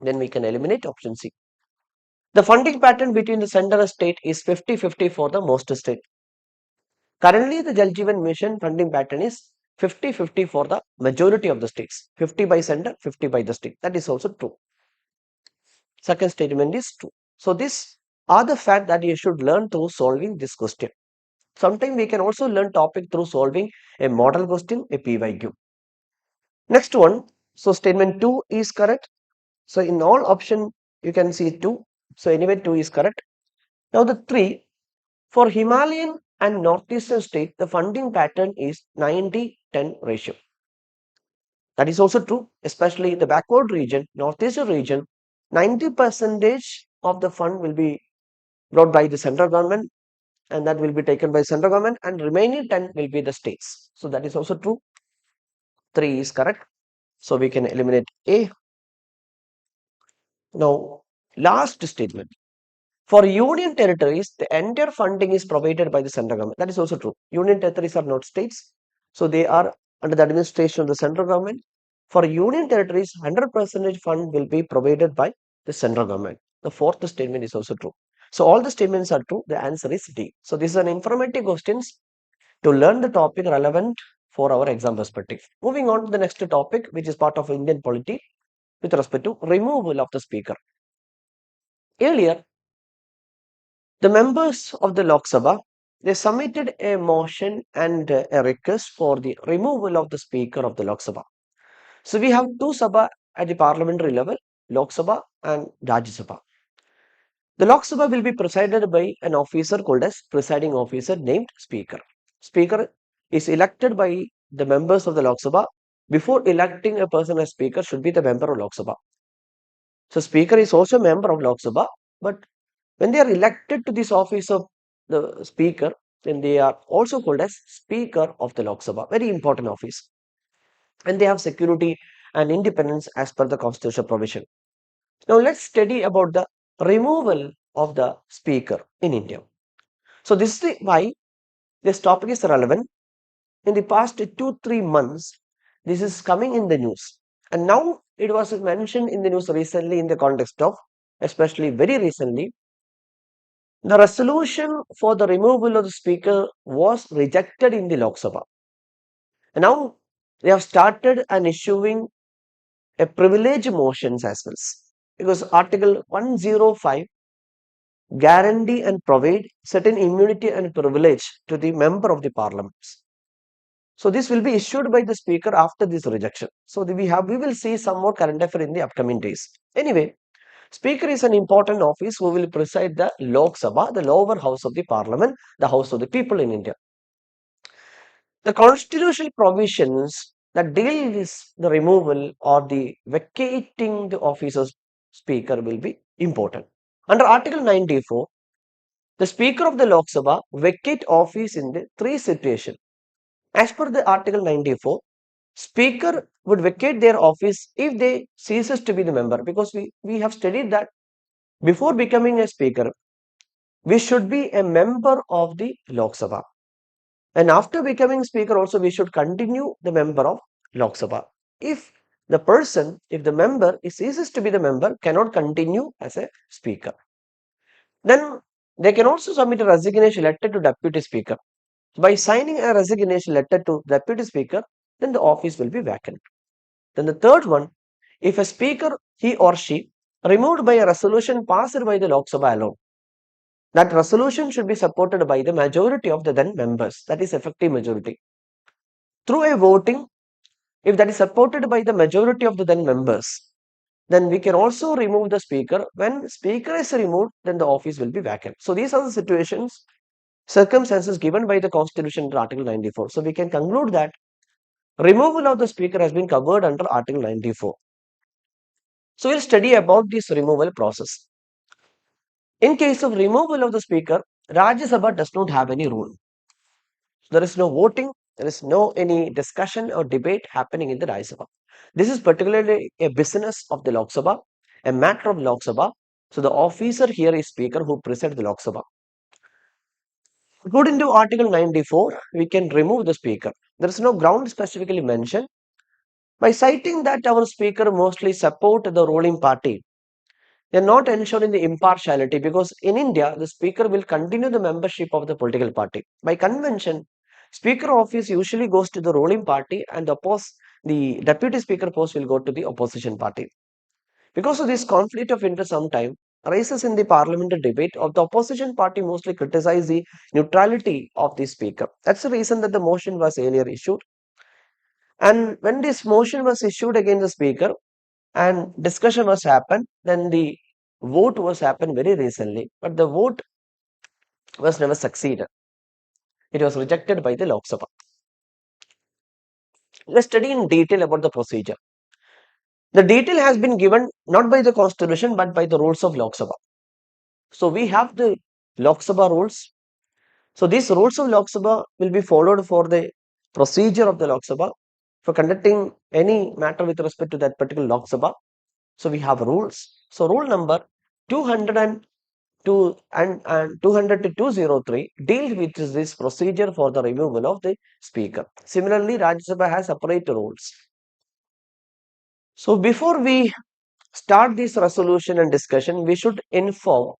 Then we can eliminate option C. The funding pattern between the center and state is 50-50 for the most state. Currently, the Jal Jeevan Mission funding pattern is 50-50 for the majority of the states. 50 by center, 50 by the state. That is also true. Second statement is true. So these are the fact that you should learn through solving this question. Sometimes we can also learn topic through solving a model question, a PYQ. Next one. So statement 2 is correct. So in all option, you can see 2. So anyway, 2 is correct. Now the 3. For Himalayan and northeastern state, the funding pattern is 90-10 ratio. That is also true, especially in the backward region, northeastern region, 90% of the fund will be brought by the central government, and that will be taken by central government, and remaining 10 will be the states. So that is also true. 3 is correct. So we can eliminate A. Now, last statement. For union territories, the entire funding is provided by the central government. That is also true. Union territories are not states, so they are under the administration of the central government. For union territories, 100% fund will be provided by the central government. The fourth statement is also true. So all the statements are true. The answer is D. So this is an informative questions to learn the topic relevant for our exam perspective. Moving on to the next topic, which is part of Indian polity. with respect to removal of the speaker. Earlier, the members of the Lok Sabha, they submitted a motion and a request for the removal of the speaker of the Lok Sabha. So we have two Sabha at the parliamentary level, Lok Sabha and Rajya Sabha. The Lok Sabha will be presided by an officer called as presiding officer named Speaker. Speaker is elected by the members of the Lok Sabha. Before electing a person as Speaker should be the member of Lok Sabha. So Speaker is also a member of Lok Sabha, but when they are elected to this office of the Speaker, then they are also called as Speaker of the Lok Sabha. Very important office. And they have security and independence as per the constitutional provision. Now let's study about the removal of the speaker in India. So this is why this topic is relevant. In the past 2-3 months, this is coming in the news. And now it was mentioned in the news recently in the context of, especially very recently, the resolution for the removal of the speaker was rejected in the Lok Sabha. And now they have started and issuing a privilege motions as well. Because Article 105 guarantee and provide certain immunity and privilege to the member of the parliament. So this will be issued by the speaker after this rejection. So we will see some more current affair in the upcoming days. Anyway, speaker is an important office who will preside the Lok Sabha, the lower house of the parliament, the house of the people in India. The constitutional provisions that deal with the removal or the vacating the office of speaker will be important. Under Article 94, the Speaker of the Lok Sabha vacate office in the three situations. As per the Article 94, Speaker would vacate their office if they ceases to be the member, because we have studied that before becoming a Speaker, we should be a member of the Lok Sabha. And after becoming Speaker also, we should continue the member of Lok Sabha. If the member ceases to be the member, cannot continue as a Speaker. Then they can also submit a resignation letter to Deputy Speaker. By signing a resignation letter to Deputy Speaker, then the office will be vacant. Then the third one, if a Speaker, he or she, removed by a resolution passed by the Lok Sabha alone, that resolution should be supported by the majority of the then members, that is effective majority. Through a voting, if that is supported by the majority of the then members, then we can also remove the Speaker. When Speaker is removed, then the office will be vacant. So these are the circumstances given by the Constitution under Article 94. So we can conclude that removal of the speaker has been covered under Article 94. So we'll study about this removal process. In case of removal of the speaker, Rajya Sabha does not have any rule. There is no voting, there is no any discussion or debate happening in the Rajya Sabha. This is particularly a business of the Lok Sabha, a matter of Lok Sabha. So the officer here is speaker who presides the Lok Sabha. According to Article 94, we can remove the speaker. There is no ground specifically mentioned. By citing that our speaker mostly support the ruling party, they are not ensuring the impartiality, because in India, the speaker will continue the membership of the political party. By convention, speaker office usually goes to the ruling party and the deputy speaker post will go to the opposition party. Because of this conflict of interest sometime arises in the parliamentary debate of the opposition party mostly criticize the neutrality of the speaker. That's the reason that the motion was earlier issued. And when this motion was issued against the speaker and discussion was happened, then the vote was happened very recently, but the vote was never succeeded. It was rejected by the Lok Sabha. Let's study in detail about the procedure. The detail has been given not by the constitution but by the rules of Lok Sabha. So we have the Lok Sabha rules. So these rules of Lok Sabha will be followed for the procedure of the Lok Sabha for conducting any matter with respect to that particular Lok Sabha. So we have rules. So rule number 202 and 200 to 203 deal with this procedure for the removal of the speaker. Similarly, Rajya Sabha has separate rules. So before we start this resolution and discussion, we should inform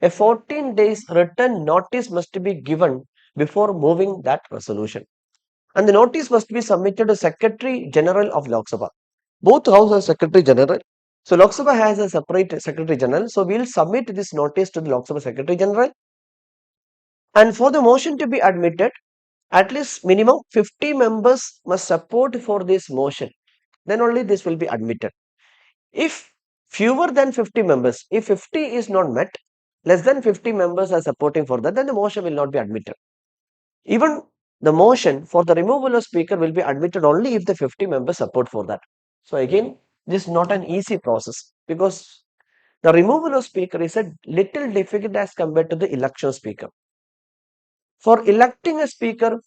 a 14 days written notice must be given before moving that resolution. And the notice must be submitted to Secretary General of Lok Sabha. Both House are Secretary General. So Lok Sabha has a separate Secretary General. So we will submit this notice to the Lok Sabha Secretary General, and for the motion to be admitted, at least minimum 50 members must support for this motion. Then only this will be admitted. If fewer than 50 members, if 50 is not met, less than 50 members are supporting for that, then the motion will not be admitted. Even the motion for the removal of speaker will be admitted only if the 50 members support for that. So again, this is not an easy process, because the removal of speaker is a little difficult as compared to the election of speaker. For electing a speaker,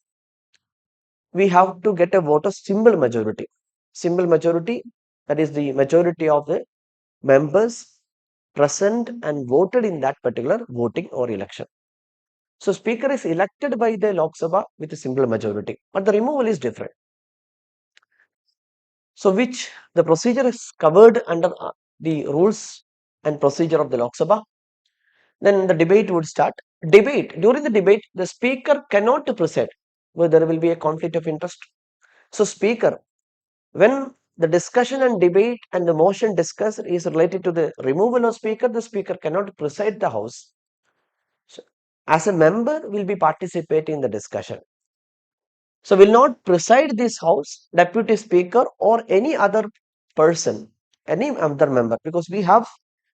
we have to get a vote of simple majority. Simple majority, that is the majority of the members present and voted in that particular voting or election. So speaker is elected by the Lok Sabha with a simple majority, but the removal is different. So which the procedure is covered under the rules and procedure of the Lok Sabha. Then the debate would start. During the debate, the speaker cannot preside, where there will be a conflict of interest. So speaker, when the discussion and debate and the motion discussed is related to the removal of speaker, the speaker cannot preside the house. So, as a member will be participating in the discussion. So will not preside this house, deputy speaker or any other person, any other member, because we have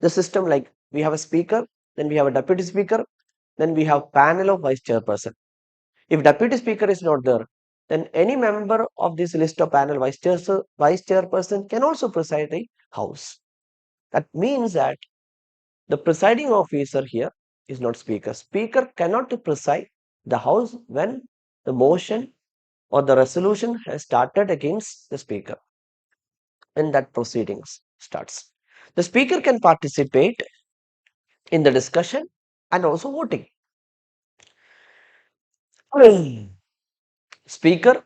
the system like we have a speaker, then we have a deputy speaker, then we have panel of vice chairperson. If deputy speaker is not there, then any member of this list of panel vice chairperson can also preside the house. That means that the presiding officer here is not speaker. Speaker cannot preside the house when the motion or the resolution has started against the speaker, when that proceedings starts. The speaker can participate in the discussion and also voting. Speaker,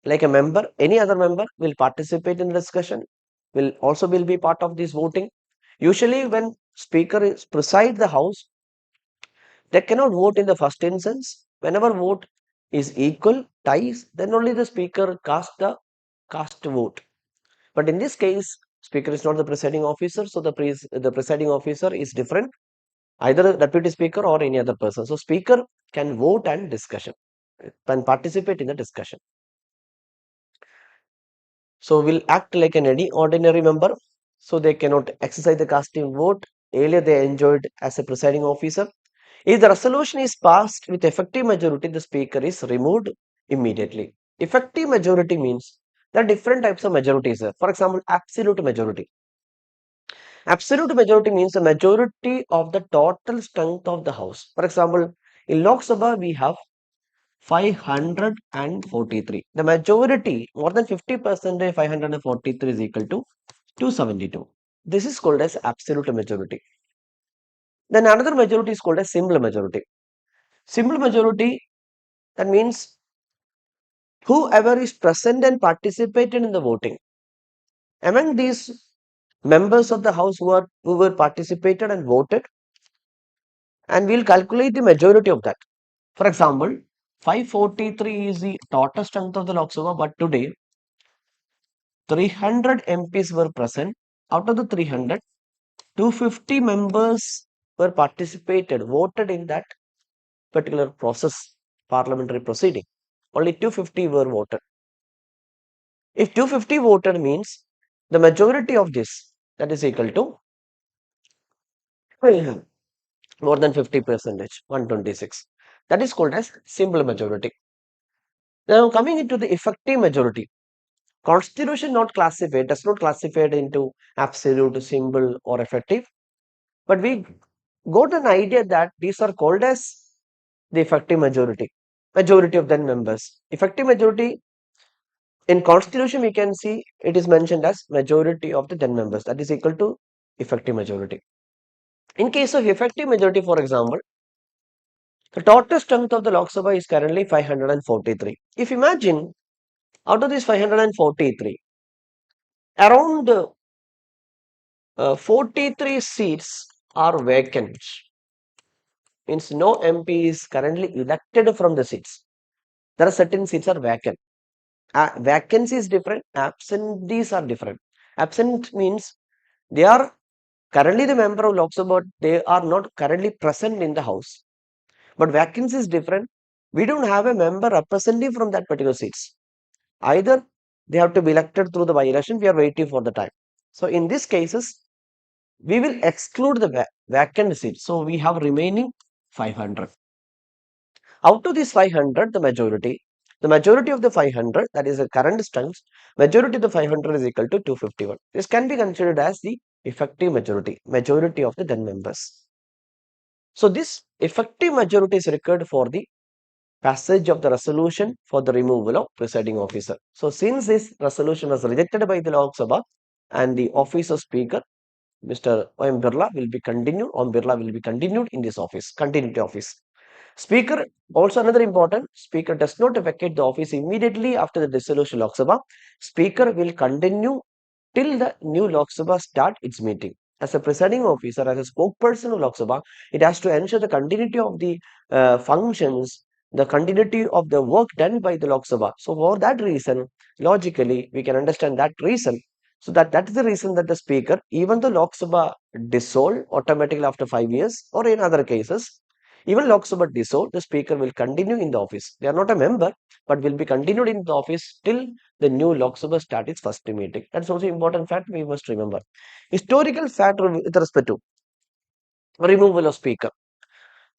like a member, any other member will participate in the discussion, will be part of this voting. Usually when speaker is preside the house, they cannot vote in the first instance. Whenever vote is equal, ties, then only the speaker cast vote. But in this case, speaker is not the presiding officer, so the presiding officer is different, either a deputy speaker or any other person. So speaker can vote and discussion, can participate in the discussion. So will act like an any ordinary member. So they cannot exercise the casting vote. Earlier they enjoyed as a presiding officer. If the resolution is passed with effective majority, the speaker is removed immediately. Effective majority means there are different types of majorities. For example, absolute majority. Absolute majority means the majority of the total strength of the house. For example, in Lok Sabha we have 543. The majority, more than 50% of 543 is equal to 272. This is called as absolute majority. Then another majority is called as simple majority. Simple majority, that means whoever is present and participated in the voting. Among these members of the house who were participated and voted, and we'll calculate the majority of that. For example, 543 is the total strength of the Lok Sabha, but today 300 MPs were present. Out of the 300, 250 members were participated, voted in that particular process, parliamentary proceeding. Only 250 were voted. If 250 voted means the majority of this, that is equal to more than 50 percentage, 126. That is called as simple majority. Now coming into the effective majority. Constitution does not classify it into absolute, simple or effective. But we got an idea that these are called as the effective majority. Majority of the members. Effective majority in constitution we can see it is mentioned as majority of the 10 members, that is equal to effective majority. In case of effective majority, for example, the total strength of the Lok Sabha is currently 543. If imagine out of this 543, around 43 seats are vacant, means no MP is currently elected from the seats. There are certain seats are vacant. Vacancy is different, absentees are different. Absent means They are currently the member of Lok Sabha, but they are not currently present in the house. But vacancy is different. We don't have a member representative from that particular seats. Either they have to be elected through the by-election. We are waiting for the time. So in these cases, we will exclude the vacant seats. So we have remaining 500. Out of this 500, the majority of the 500, that is the current strength, majority of the 500 is equal to 251. This can be considered as the effective majority of the then members. So this effective majority is required for the passage of the resolution for the removal of presiding officer. So since this resolution was rejected by the Lok Sabha and the office of speaker, Mr. Om Birla will be continued, Om Birla will be continued in this office, continuity office. Speaker, also another important, Speaker does not vacate the office immediately after the dissolution of Lok Sabha. Speaker will continue till the new Lok Sabha start its meeting. As a presiding officer, as a spokesperson of Lok Sabha, it has to ensure the continuity of the functions, the continuity of the work done by the Lok Sabha. So for that reason, logically, we can understand that reason. So that is the reason that the speaker, even though Lok Sabha dissolved automatically after 5 years, or in other cases, even Lok Sabha dissolved, the speaker will continue in the office. They are not a member, but will be continued in the office till the new Lok Sabha start its first meeting. That's also important fact we must remember. Historical fact with respect to removal of speaker.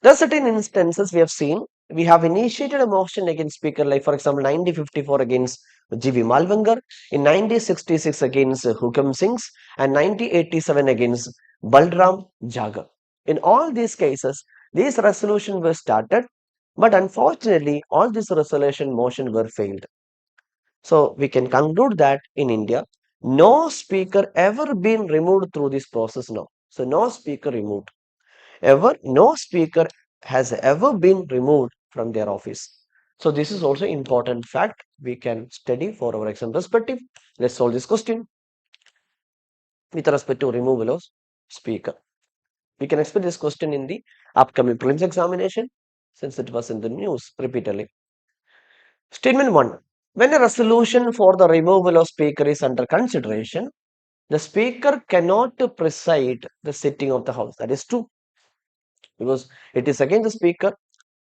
There are certain instances we have seen. We have initiated a motion against speaker, like for example, 1954 against G.V. Malvankar, in 1966 against Hukam Singhs, and 1987 against Balram Jagar. In all these cases, these resolutions were started, but unfortunately, all these resolution motion were failed. So we can conclude that in India, no speaker ever been removed through this process now. So no speaker removed. No speaker has ever been removed from their office. So this is also important fact we can study for our exam perspective. Let's solve this question with respect to removal of speaker. We can expect this question in the upcoming prelims examination since it was in the news repeatedly. Statement 1. When a resolution for the removal of speaker is under consideration, the speaker cannot preside the sitting of the house. That is true because it is against the speaker.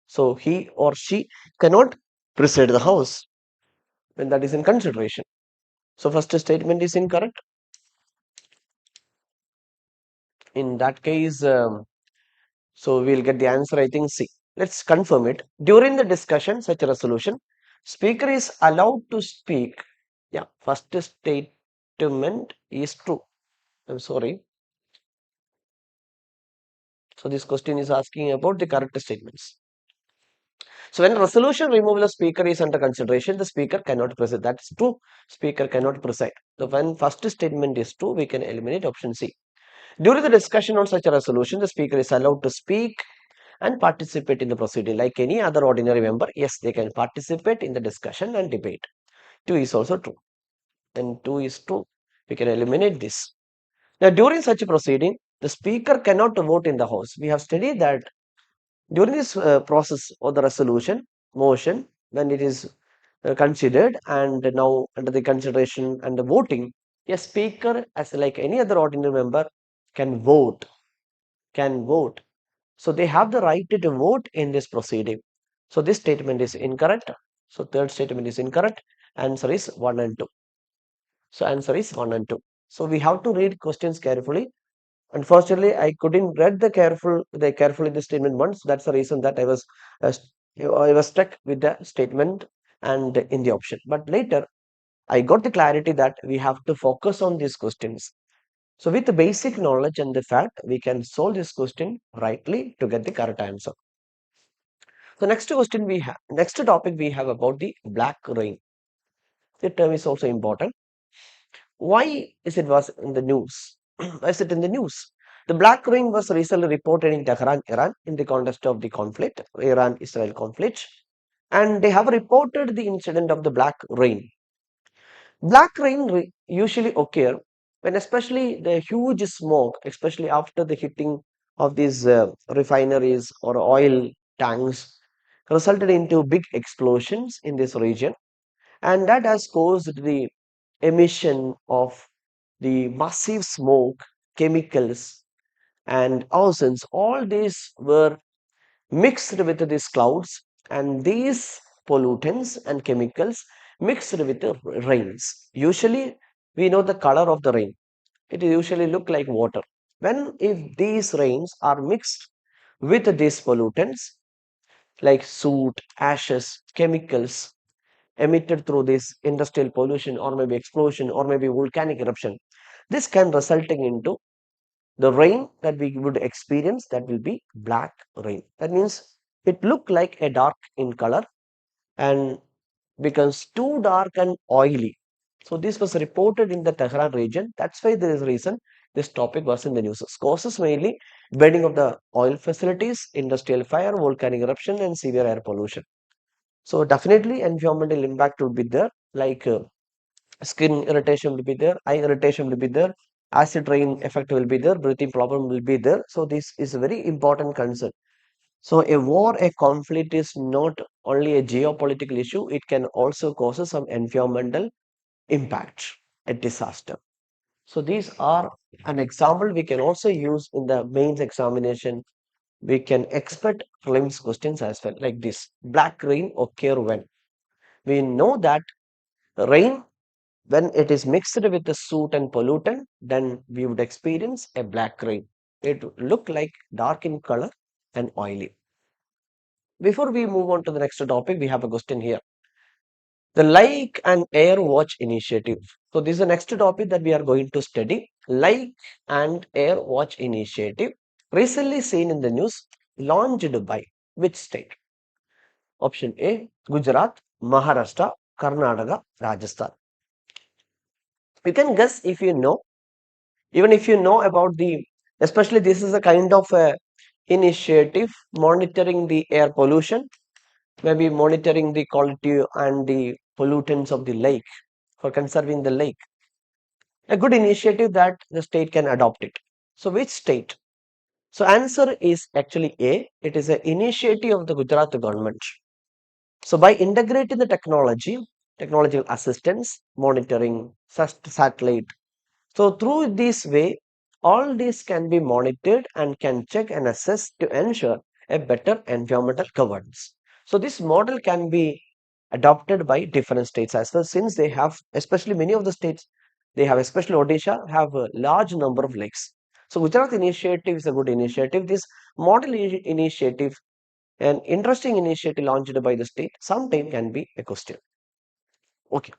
So he or she cannot preside the house when that is in consideration. So first statement is incorrect. In that case, so we'll get the answer, I think C. Let's confirm it. During the discussion, such a resolution, speaker is allowed to speak. Yeah, first statement is true. I'm sorry. So this question is asking about the correct statements. So when resolution removal of speaker is under consideration, the speaker cannot preside. That's true. Speaker cannot preside. So when first statement is true, we can eliminate option C. During the discussion on such a resolution, the speaker is allowed to speak and participate in the proceeding like any other ordinary member. Yes, they can participate in the discussion and debate. 2 is also true. Then 2 is true. We can eliminate this. Now, during such a proceeding, the speaker cannot vote in the house. We have studied that during this process of the resolution motion, when it is considered and now under the consideration and the voting, a speaker, as like any other ordinary member, can vote. Can vote. So they have the right to vote in this proceeding. So this statement is incorrect. So third statement is incorrect. Answer is 1 and 2. So answer is 1 and 2. So we have to read questions carefully. Unfortunately, I couldn't read the carefully the statement once. So that's the reason that uh, I was stuck with the statement and in the option. But later, I got the clarity that we have to focus on these questions. So with the basic knowledge and the fact, we can solve this question rightly to get the correct answer. So next topic we have about the black rain. The term is also important. Why is it was in the news? Why is it in the news? The black rain was recently reported in Tehran, Iran, in the context of the conflict, Iran-Israel conflict, and they have reported the incident of the black rain. Black rain usually occur when especially the huge smoke, especially after the hitting of these refineries or oil tanks, resulted into big explosions in this region, and that has caused the emission of the massive smoke chemicals, and oceans. All these were mixed with these clouds, and these pollutants and chemicals mixed with the rains. Usually, we know the color of the rain. It usually look like water. When if these rains are mixed with these pollutants like soot, ashes, chemicals emitted through this industrial pollution or maybe explosion or maybe volcanic eruption, this can resulting into the rain that we would experience, that will be black rain. That means it look like a dark in color and becomes too dark and oily. So this was reported in the Tehran region. That's why there is a reason this topic was in the news. Causes mainly burning of the oil facilities, industrial fire, volcanic eruption, and severe air pollution. So definitely environmental impact would be there, like skin irritation will be there, eye irritation will be there, acid rain effect will be there, breathing problem will be there. So this is a very important concern. So a war, a conflict is not only a geopolitical issue, it can also cause some environmental impact, a disaster. So these are an example we can also use in the mains examination. We can expect prelims questions as well, like this. Black rain occur when? We know that rain, when it is mixed with the soot and pollutant, then we would experience a black rain. It would look like dark in color and oily. Before we move on to the next topic, we have a question here. The Lake and Air Watch Initiative. So this is the next topic that we are going to study. Lake and Air Watch Initiative, recently seen in the news, launched by which state? Option A, Gujarat, Maharashtra, Karnataka, Rajasthan. You can guess if you know, even if you know about the, especially this is a kind of a initiative monitoring the air pollution, maybe monitoring the quality and the pollutants of the lake for conserving the lake. A good initiative that the state can adopt it. So which state? So answer is actually A. It is an initiative of the Gujarat government. So by integrating the technological assistance, monitoring, satellite. So through this way, all these can be monitored and can check and assess to ensure a better environmental governance. So this model can be adopted by different states as well, since they have, especially many of the states, they have, especially Odisha, have a large number of lakes. So Gujarat initiative is a good initiative. This model initiative, an interesting initiative launched by the state, sometime can be a question. Okay,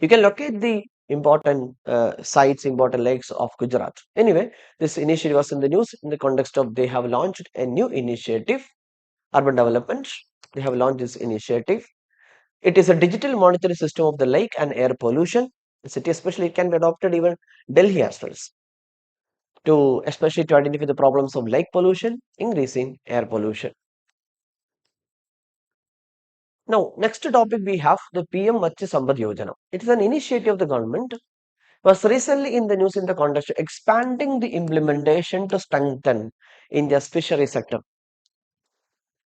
you can locate the important sites, important lakes of Gujarat. Anyway, this initiative was in the news in the context of they have launched a new initiative, urban development. They have launched this initiative. It is a digital monitoring system of the lake and air pollution. The city, especially, it can be adopted even Delhi as well, to especially to identify the problems of lake pollution, increasing air pollution. Now, next topic we have the PM Matsya Sampad Yojana. It is an initiative of the government, was recently in the news in the context of expanding the implementation to strengthen India's fishery sector.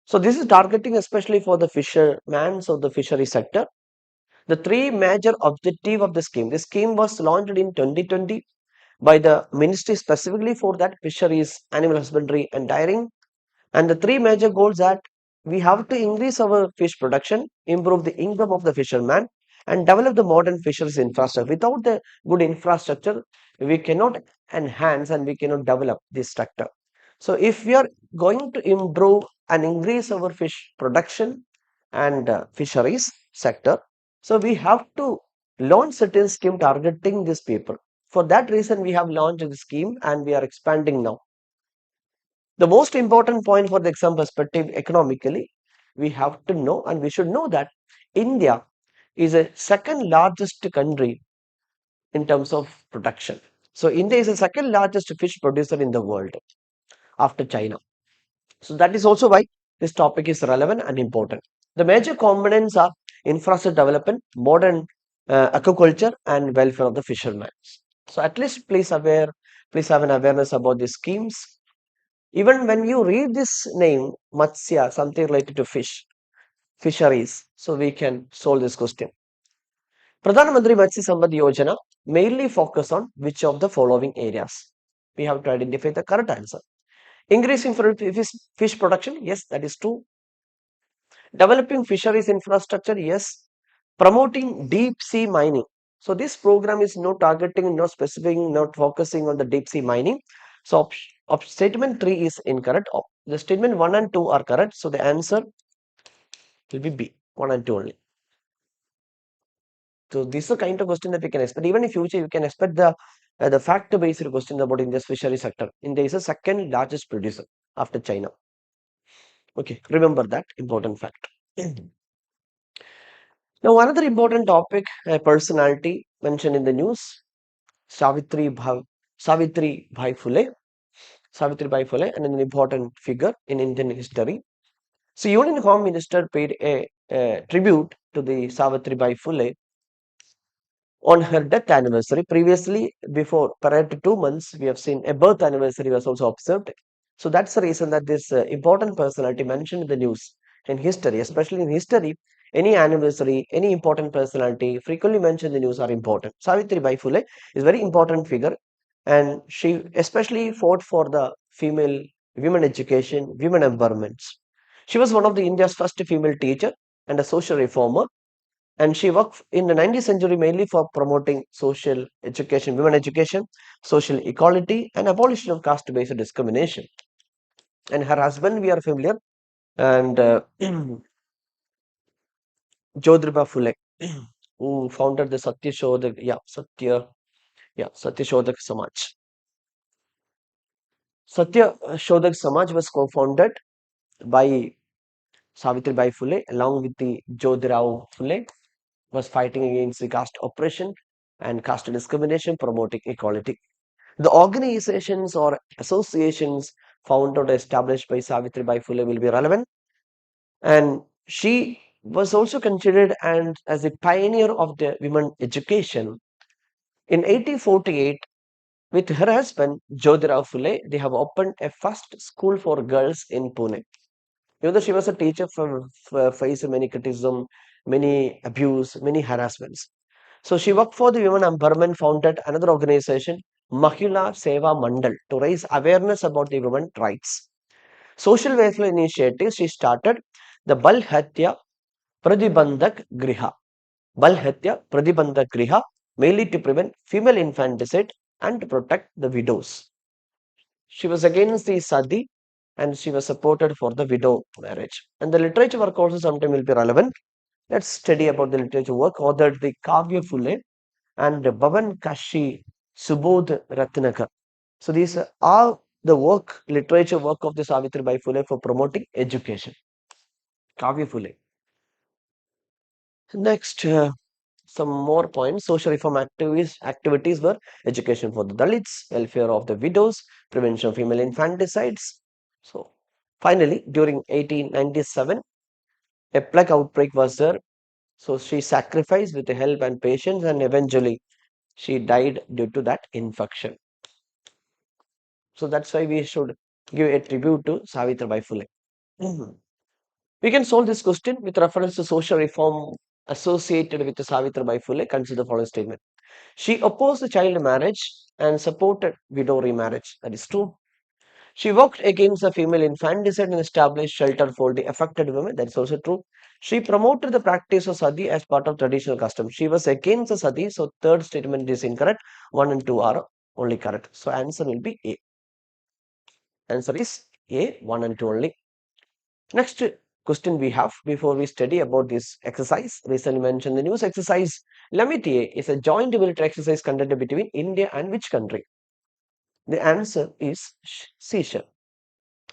So this is targeting especially for the fishermen of the fishery sector. The three major objective of the scheme. This scheme was launched in 2020 by the ministry specifically for that fisheries, animal husbandry and dairying. And the three major goals that we have to increase our fish production, improve the income of the fisherman, and develop the modern fisheries infrastructure. Without the good infrastructure, we cannot enhance and we cannot develop this sector. So if we are going to improve and increase our fish production and fisheries sector, so we have to launch certain scheme targeting these people. For that reason, we have launched the scheme and we are expanding now. The most important point for the exam perspective economically, we have to know and we should know that India is a second largest country in terms of production. So India is the second largest fish producer in the world after China. So that is also why this topic is relevant and important. The major components are infrastructure development, modern aquaculture, and welfare of the fishermen. So at least please have an awareness about the schemes. Even when you read this name, Matsya, something related to fish, fisheries, so we can solve this question. Pradhan Mantri Matsya Sampad Yojana mainly focus on which of the following areas? We have to identify the correct answer. Increasing fish production, yes, that is true. Developing fisheries infrastructure, yes. Promoting deep sea mining. So this program is not targeting, not specifying, not focusing on the deep sea mining. So statement 3 is incorrect. The statement 1 and 2 are correct. So the answer will be B, 1 and 2 only. So this is the kind of question that we can expect. Even in future, you can expect the fact-based question about India's fishery sector. India is the second largest producer after China. Okay, remember that important fact. Now, another important topic, personality mentioned in the news, Savitri Bhai Phule. Savitri Bai Phule, and an important figure in Indian history. So, Union Home Minister paid a tribute to the Savitri Bai Phule on her death anniversary. Previously, before prior to 2 months, we have seen a birth anniversary was also observed. So that's the reason that this important personality mentioned in the news in history, especially in history, any anniversary, any important personality frequently mentioned in the news are important. Savitri Bai Phule is a very important figure, and she especially fought for the female women education, women empowerment. She was one of the India's first female teacher and a social reformer, and she worked in the 19th century mainly for promoting social education, women education, social equality, and abolition of caste-based discrimination. And her husband, we are familiar, and Jodhriba Phule, who founded the Satya Shodhak Samaj. Satya Shodhak Samaj was co-founded by Savitri Bai Phule along with the Jodhirao Phule, was fighting against the caste oppression and caste discrimination, promoting equality. The organizations or associations founded or established by Savitri Bai Phule will be relevant, and she was also considered and as a pioneer of the women education. In 1848, with her husband Jyotirao Phule, they have opened a first school for girls in Pune. Even though she was a teacher faced many criticism, many abuse, many harassments. So she worked for the women empowerment, founded another organization, Mahila Seva Mandal, to raise awareness about the women rights. Social welfare initiatives, she started the Balhatya Pradibandhak Griha. Balhatya Pradibandhak Griha, mainly to prevent female infanticide and to protect the widows. She was against the Sadi and she was supported for the widow marriage. And the literature work also sometimes will be relevant. Let's study about the literature work authored the Kavya Phule and Bhavan Kashi Subodh Ratnakar. So these are the literature work of the Savitri Bai Phule for promoting education. Kavya Phule. Next, some more points. Social reform activities were education for the Dalits, welfare of the widows, prevention of female infanticides. So finally, during 1897, a plague outbreak was there. So she sacrificed with the help and patience, and eventually she died due to that infection. So that's why we should give a tribute to Savitribai Phule. Mhm. We can solve this question with reference to social reform associated with Savitribai Phule. Consider the following statement. She opposed child marriage and supported widow remarriage. That is true. She worked against the female infanticide and established shelter for the affected women. That is also true. She promoted the practice of sati as part of traditional custom. She was against the sati, so third statement is incorrect. 1 and 2 are only correct. So answer will be A. Answer is A, 1 and 2 only. Next question we have before we study about this exercise, recently mentioned in the news, exercise Lamitier is a joint military exercise conducted between India and which country? The answer is Seychelles,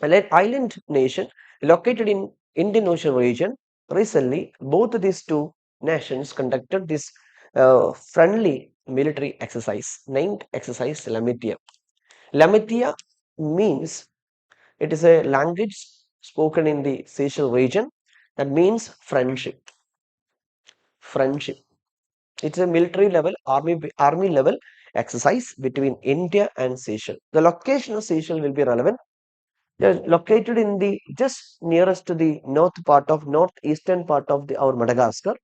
an island nation located in Indian Ocean region. Recently, both these two nations conducted this friendly military exercise named exercise Lamitia. Lamitia means it is a language spoken in the Seychelles region that means friendship. Friendship. It's a military level, army level exercise between India and Seychelles. The location of Seychelles will be relevant. They are located in the just nearest to the northeastern part of our Madagascar.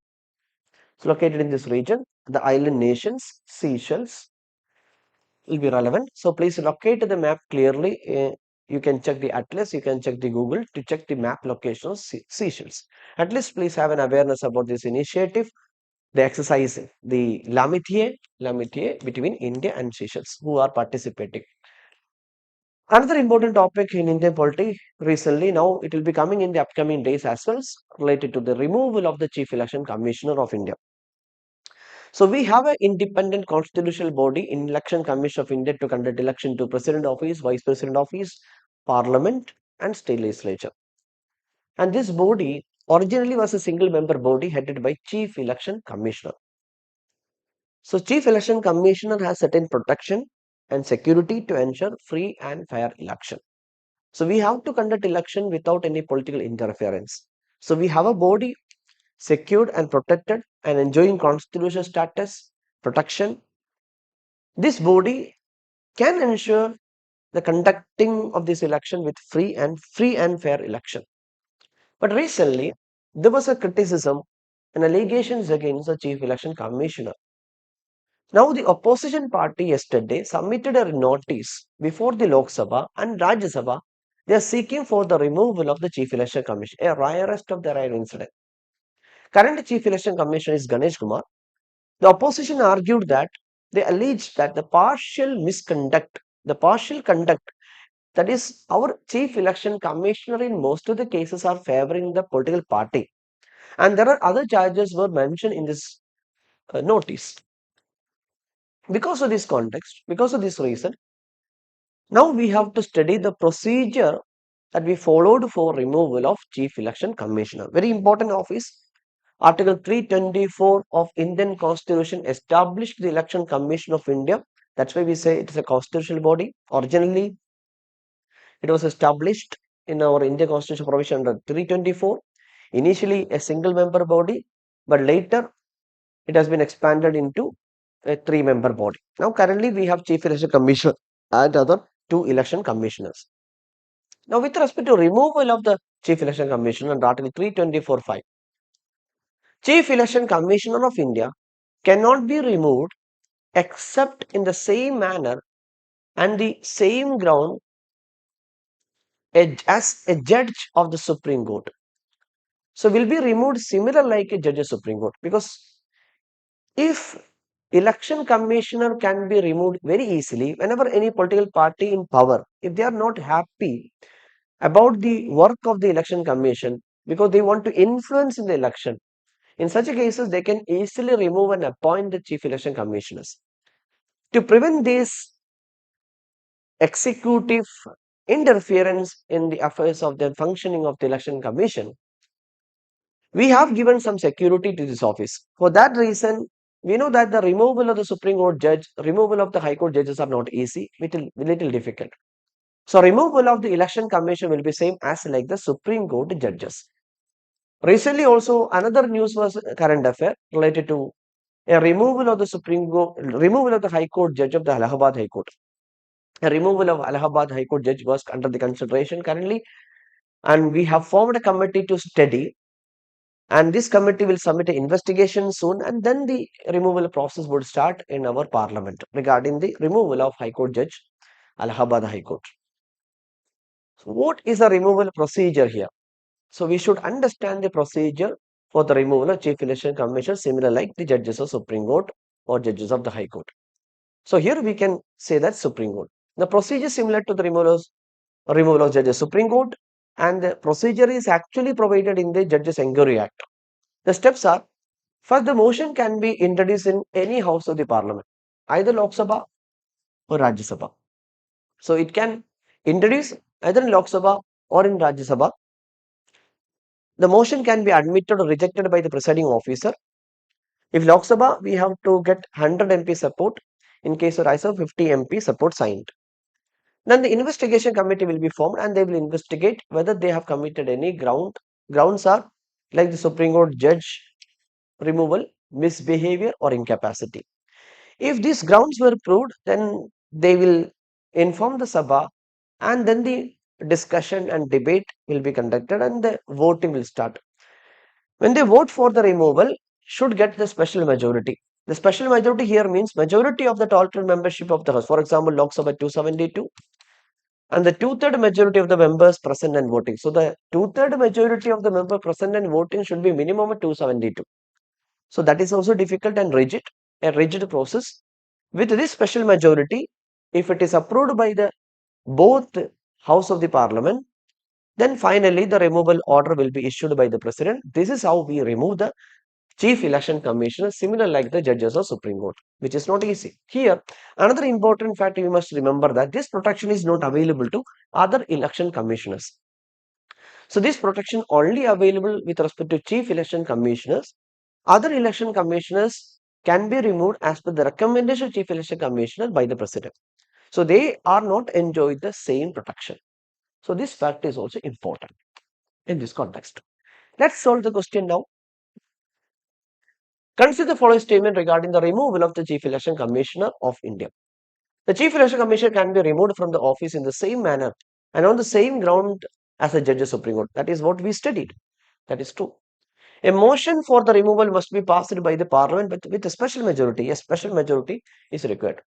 It's located in this region. the island nations, Seychelles will be relevant. So please locate the map clearly. You can check the atlas, you can check the Google to check the map location of Seychelles. At least please have an awareness about this initiative, the exercise, the Lamitier between India and Seychelles who are participating. Another important topic in Indian polity recently, now it will be coming in the upcoming days as well, related to the removal of the Chief Election Commissioner of India. So we have an independent constitutional body, Election Commission of India, to conduct election to President Office, Vice President Office, Parliament, and State Legislature. And this body originally was a single member body headed by Chief Election Commissioner. So Chief Election Commissioner has certain protection and security to ensure free and fair election. So we have to conduct election without any political interference. So we have a body secured and protected and enjoying constitutional status, protection. This body can ensure the conducting of this election with free and fair election. But recently, there was a criticism and allegations against the Chief Election Commissioner. Now, the opposition party yesterday submitted a notice before the Lok Sabha and Rajya Sabha. They are seeking for the removal of the Chief Election Commission, a rarest of the rare incident. Current Chief Election Commissioner is Ganesh Kumar. The opposition argued that they alleged that the partial conduct, that is, our Chief Election Commissioner in most of the cases are favoring the political party. And there are other charges were mentioned in this notice. Because of this context, because of this reason, now we have to study the procedure that we followed for removal of Chief Election Commissioner. Very important office. Article 324 of Indian Constitution established the Election Commission of India. That's why we say it is a constitutional body. Originally, it was established in our Indian Constitution provision under 324. Initially, a single member body, but later it has been expanded into a three-member body. Now, currently, we have Chief Election Commissioner and other two election commissioners. Now, with respect to removal of the Chief Election Commissioner under Article 324(5), Chief Election Commissioner of India cannot be removed except in the same manner and the same ground as a judge of the Supreme Court. So, will be removed similar like a judge of Supreme Court, because if election commissioner can be removed very easily whenever any political party in power, if they are not happy about the work of the election commission because they want to influence in the election, in such cases they can easily remove and appoint the chief election commissioners. To prevent this executive interference in the affairs of the functioning of the election commission, we have given some security to this office. For that reason, we know that the removal of the Supreme Court judge, removal of the High Court judges are not easy, little difficult. So removal of the election commission will be same as like the Supreme Court judges. Recently also another news was current affair related to a removal of the Supreme Court, removal of the High Court judge of the Allahabad High Court. A removal of Allahabad High Court judge was under the consideration currently, and we have formed a committee to study, and this committee will submit an investigation soon, and then the removal process would start in our parliament regarding the removal of High Court judge Allahabad High Court. So what is the removal procedure here? So we should understand the procedure for the removal of Chief Election Commissioner, similar like the judges of Supreme Court or judges of the High Court. So here we can say that Supreme Court. The procedure is similar to the removal of judges Supreme Court, and the procedure is actually provided in the Judges Inquiry Act. The steps are: first, the motion can be introduced in any house of the parliament, either Lok Sabha or Rajya Sabha. So it can introduce either in Lok Sabha or in Rajya Sabha. The motion can be admitted or rejected by the presiding officer. If Lok Sabha, we have to get 100 MP support. In case of Rajya Sabha, 50 MP support signed. Then the investigation committee will be formed, and they will investigate whether they have committed any grounds are like the Supreme Court judge removal, misbehavior or incapacity. If these grounds were proved, then they will inform the Sabha, and then the discussion and debate will be conducted and the voting will start. When they vote for the removal, should get the special majority. The special majority here means majority of the total membership of the House. For example, Lok Sabha 272 and the two-third majority of the members present and voting. So the two-third majority of the member present and voting should be minimum of 272. So that is also difficult and rigid, a rigid process. With this special majority, if it is approved by the both House of the Parliament, then finally the removal order will be issued by the President. This is how we remove the Chief Election Commissioner, similar like the judges of Supreme Court, which is not easy. Here, another important fact you must remember that this protection is not available to other election commissioners. So this protection only available with respect to Chief Election Commissioners. Other election commissioners can be removed as per the recommendation of Chief Election Commissioner by the President. So they are not enjoying the same protection. So this fact is also important in this context. Let's solve the question now. Consider the following statement regarding the removal of the Chief Election Commissioner of India. The Chief Election Commissioner can be removed from the office in the same manner and on the same ground as the Judge of Supreme Court. That is what we studied. That is true. A motion for the removal must be passed by the Parliament, but with a special majority. A special majority is required.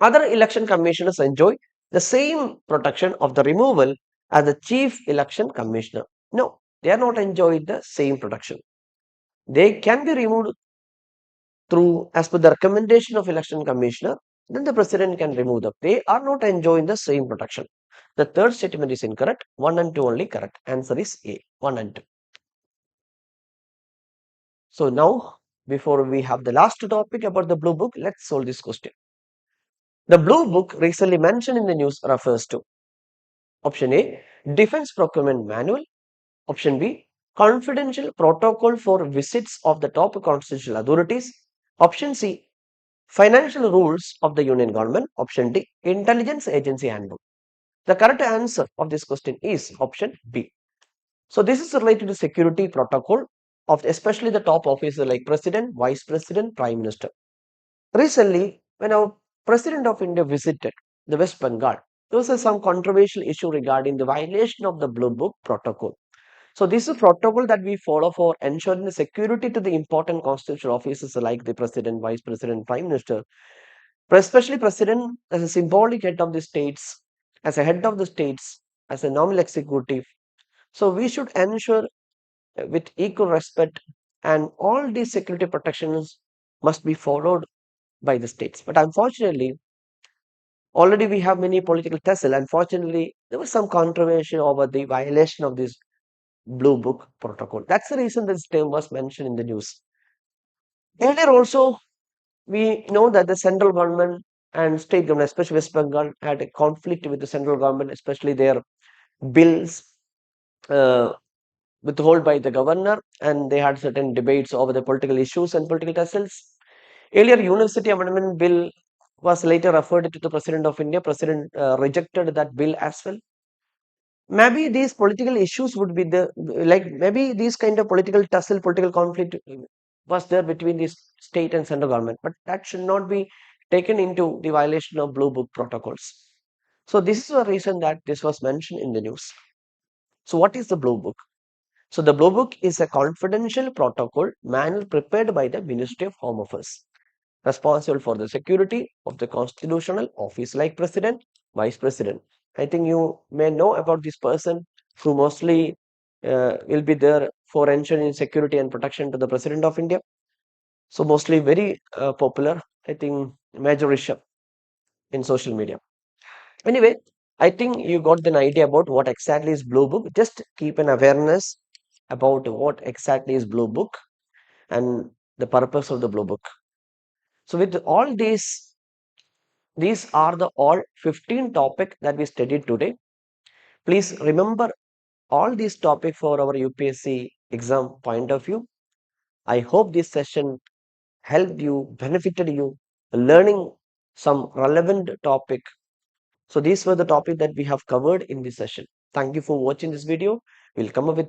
Other election commissioners enjoy the same protection of the removal as the Chief Election Commissioner. No, they are not enjoying the same protection. They can be removed through as per the recommendation of election commissioner, then the president can remove them. They are not enjoying the same protection. The third statement is incorrect. 1 and 2 only correct. Answer is A. 1 and 2. So now, before we have the last topic about the blue book, let's solve this question. The blue book recently mentioned in the news refers to option A, Defense Procurement Manual. Option B, Confidential Protocol for Visits of the Top Constitutional Authorities. Option C, Financial Rules of the Union Government. Option D, Intelligence Agency Handbook. The correct answer of this question is option B. So this is related to security protocol of especially the top officers like President, Vice President, Prime Minister. Recently, when our President of India visited the West Bengal, there was some controversial issue regarding the violation of the Blue Book protocol. So this is a protocol that we follow for ensuring the security to the important constitutional officers like the President, Vice President, Prime Minister, especially President as a symbolic head of the states, as a head of the states, as a nominal executive. So we should ensure with equal respect and all these security protections must be followed by the states. But unfortunately, already we have many political tussle. Unfortunately, there was some controversy over the violation of this Blue Book protocol. That's the reason this term was mentioned in the news. Earlier also, we know that the central government and state government, especially West Bengal, had a conflict with the central government, especially their bills uh, withheld by the governor, and they had certain debates over the political issues and political tussles. Earlier, University Amendment Bill was later referred to the President of India. President rejected that bill as well. Maybe these political issues would be the like maybe these kind of political tussle, political conflict was there between the state and central government, but that should not be taken into the violation of Blue Book protocols. So this is the reason that this was mentioned in the news. So what is the Blue Book? So the Blue Book is a confidential protocol manual prepared by the Ministry of Home Affairs, responsible for the security of the constitutional office like President, Vice President. I think you may know about this person who mostly will be there for ensuring security and protection to the President of India. So mostly very popular, I think Major Rishabh in social media. Anyway, I think you got an idea about what exactly is Blue Book. Just keep an awareness about what exactly is Blue Book and the purpose of the Blue Book. So with all these are the all 15 topic that we studied today. Please remember all these topic for our UPSC exam point of view. I hope this session helped you, benefited you, learning some relevant topic. So these were the topic that we have covered in this session. Thank you for watching this video. We'll come up with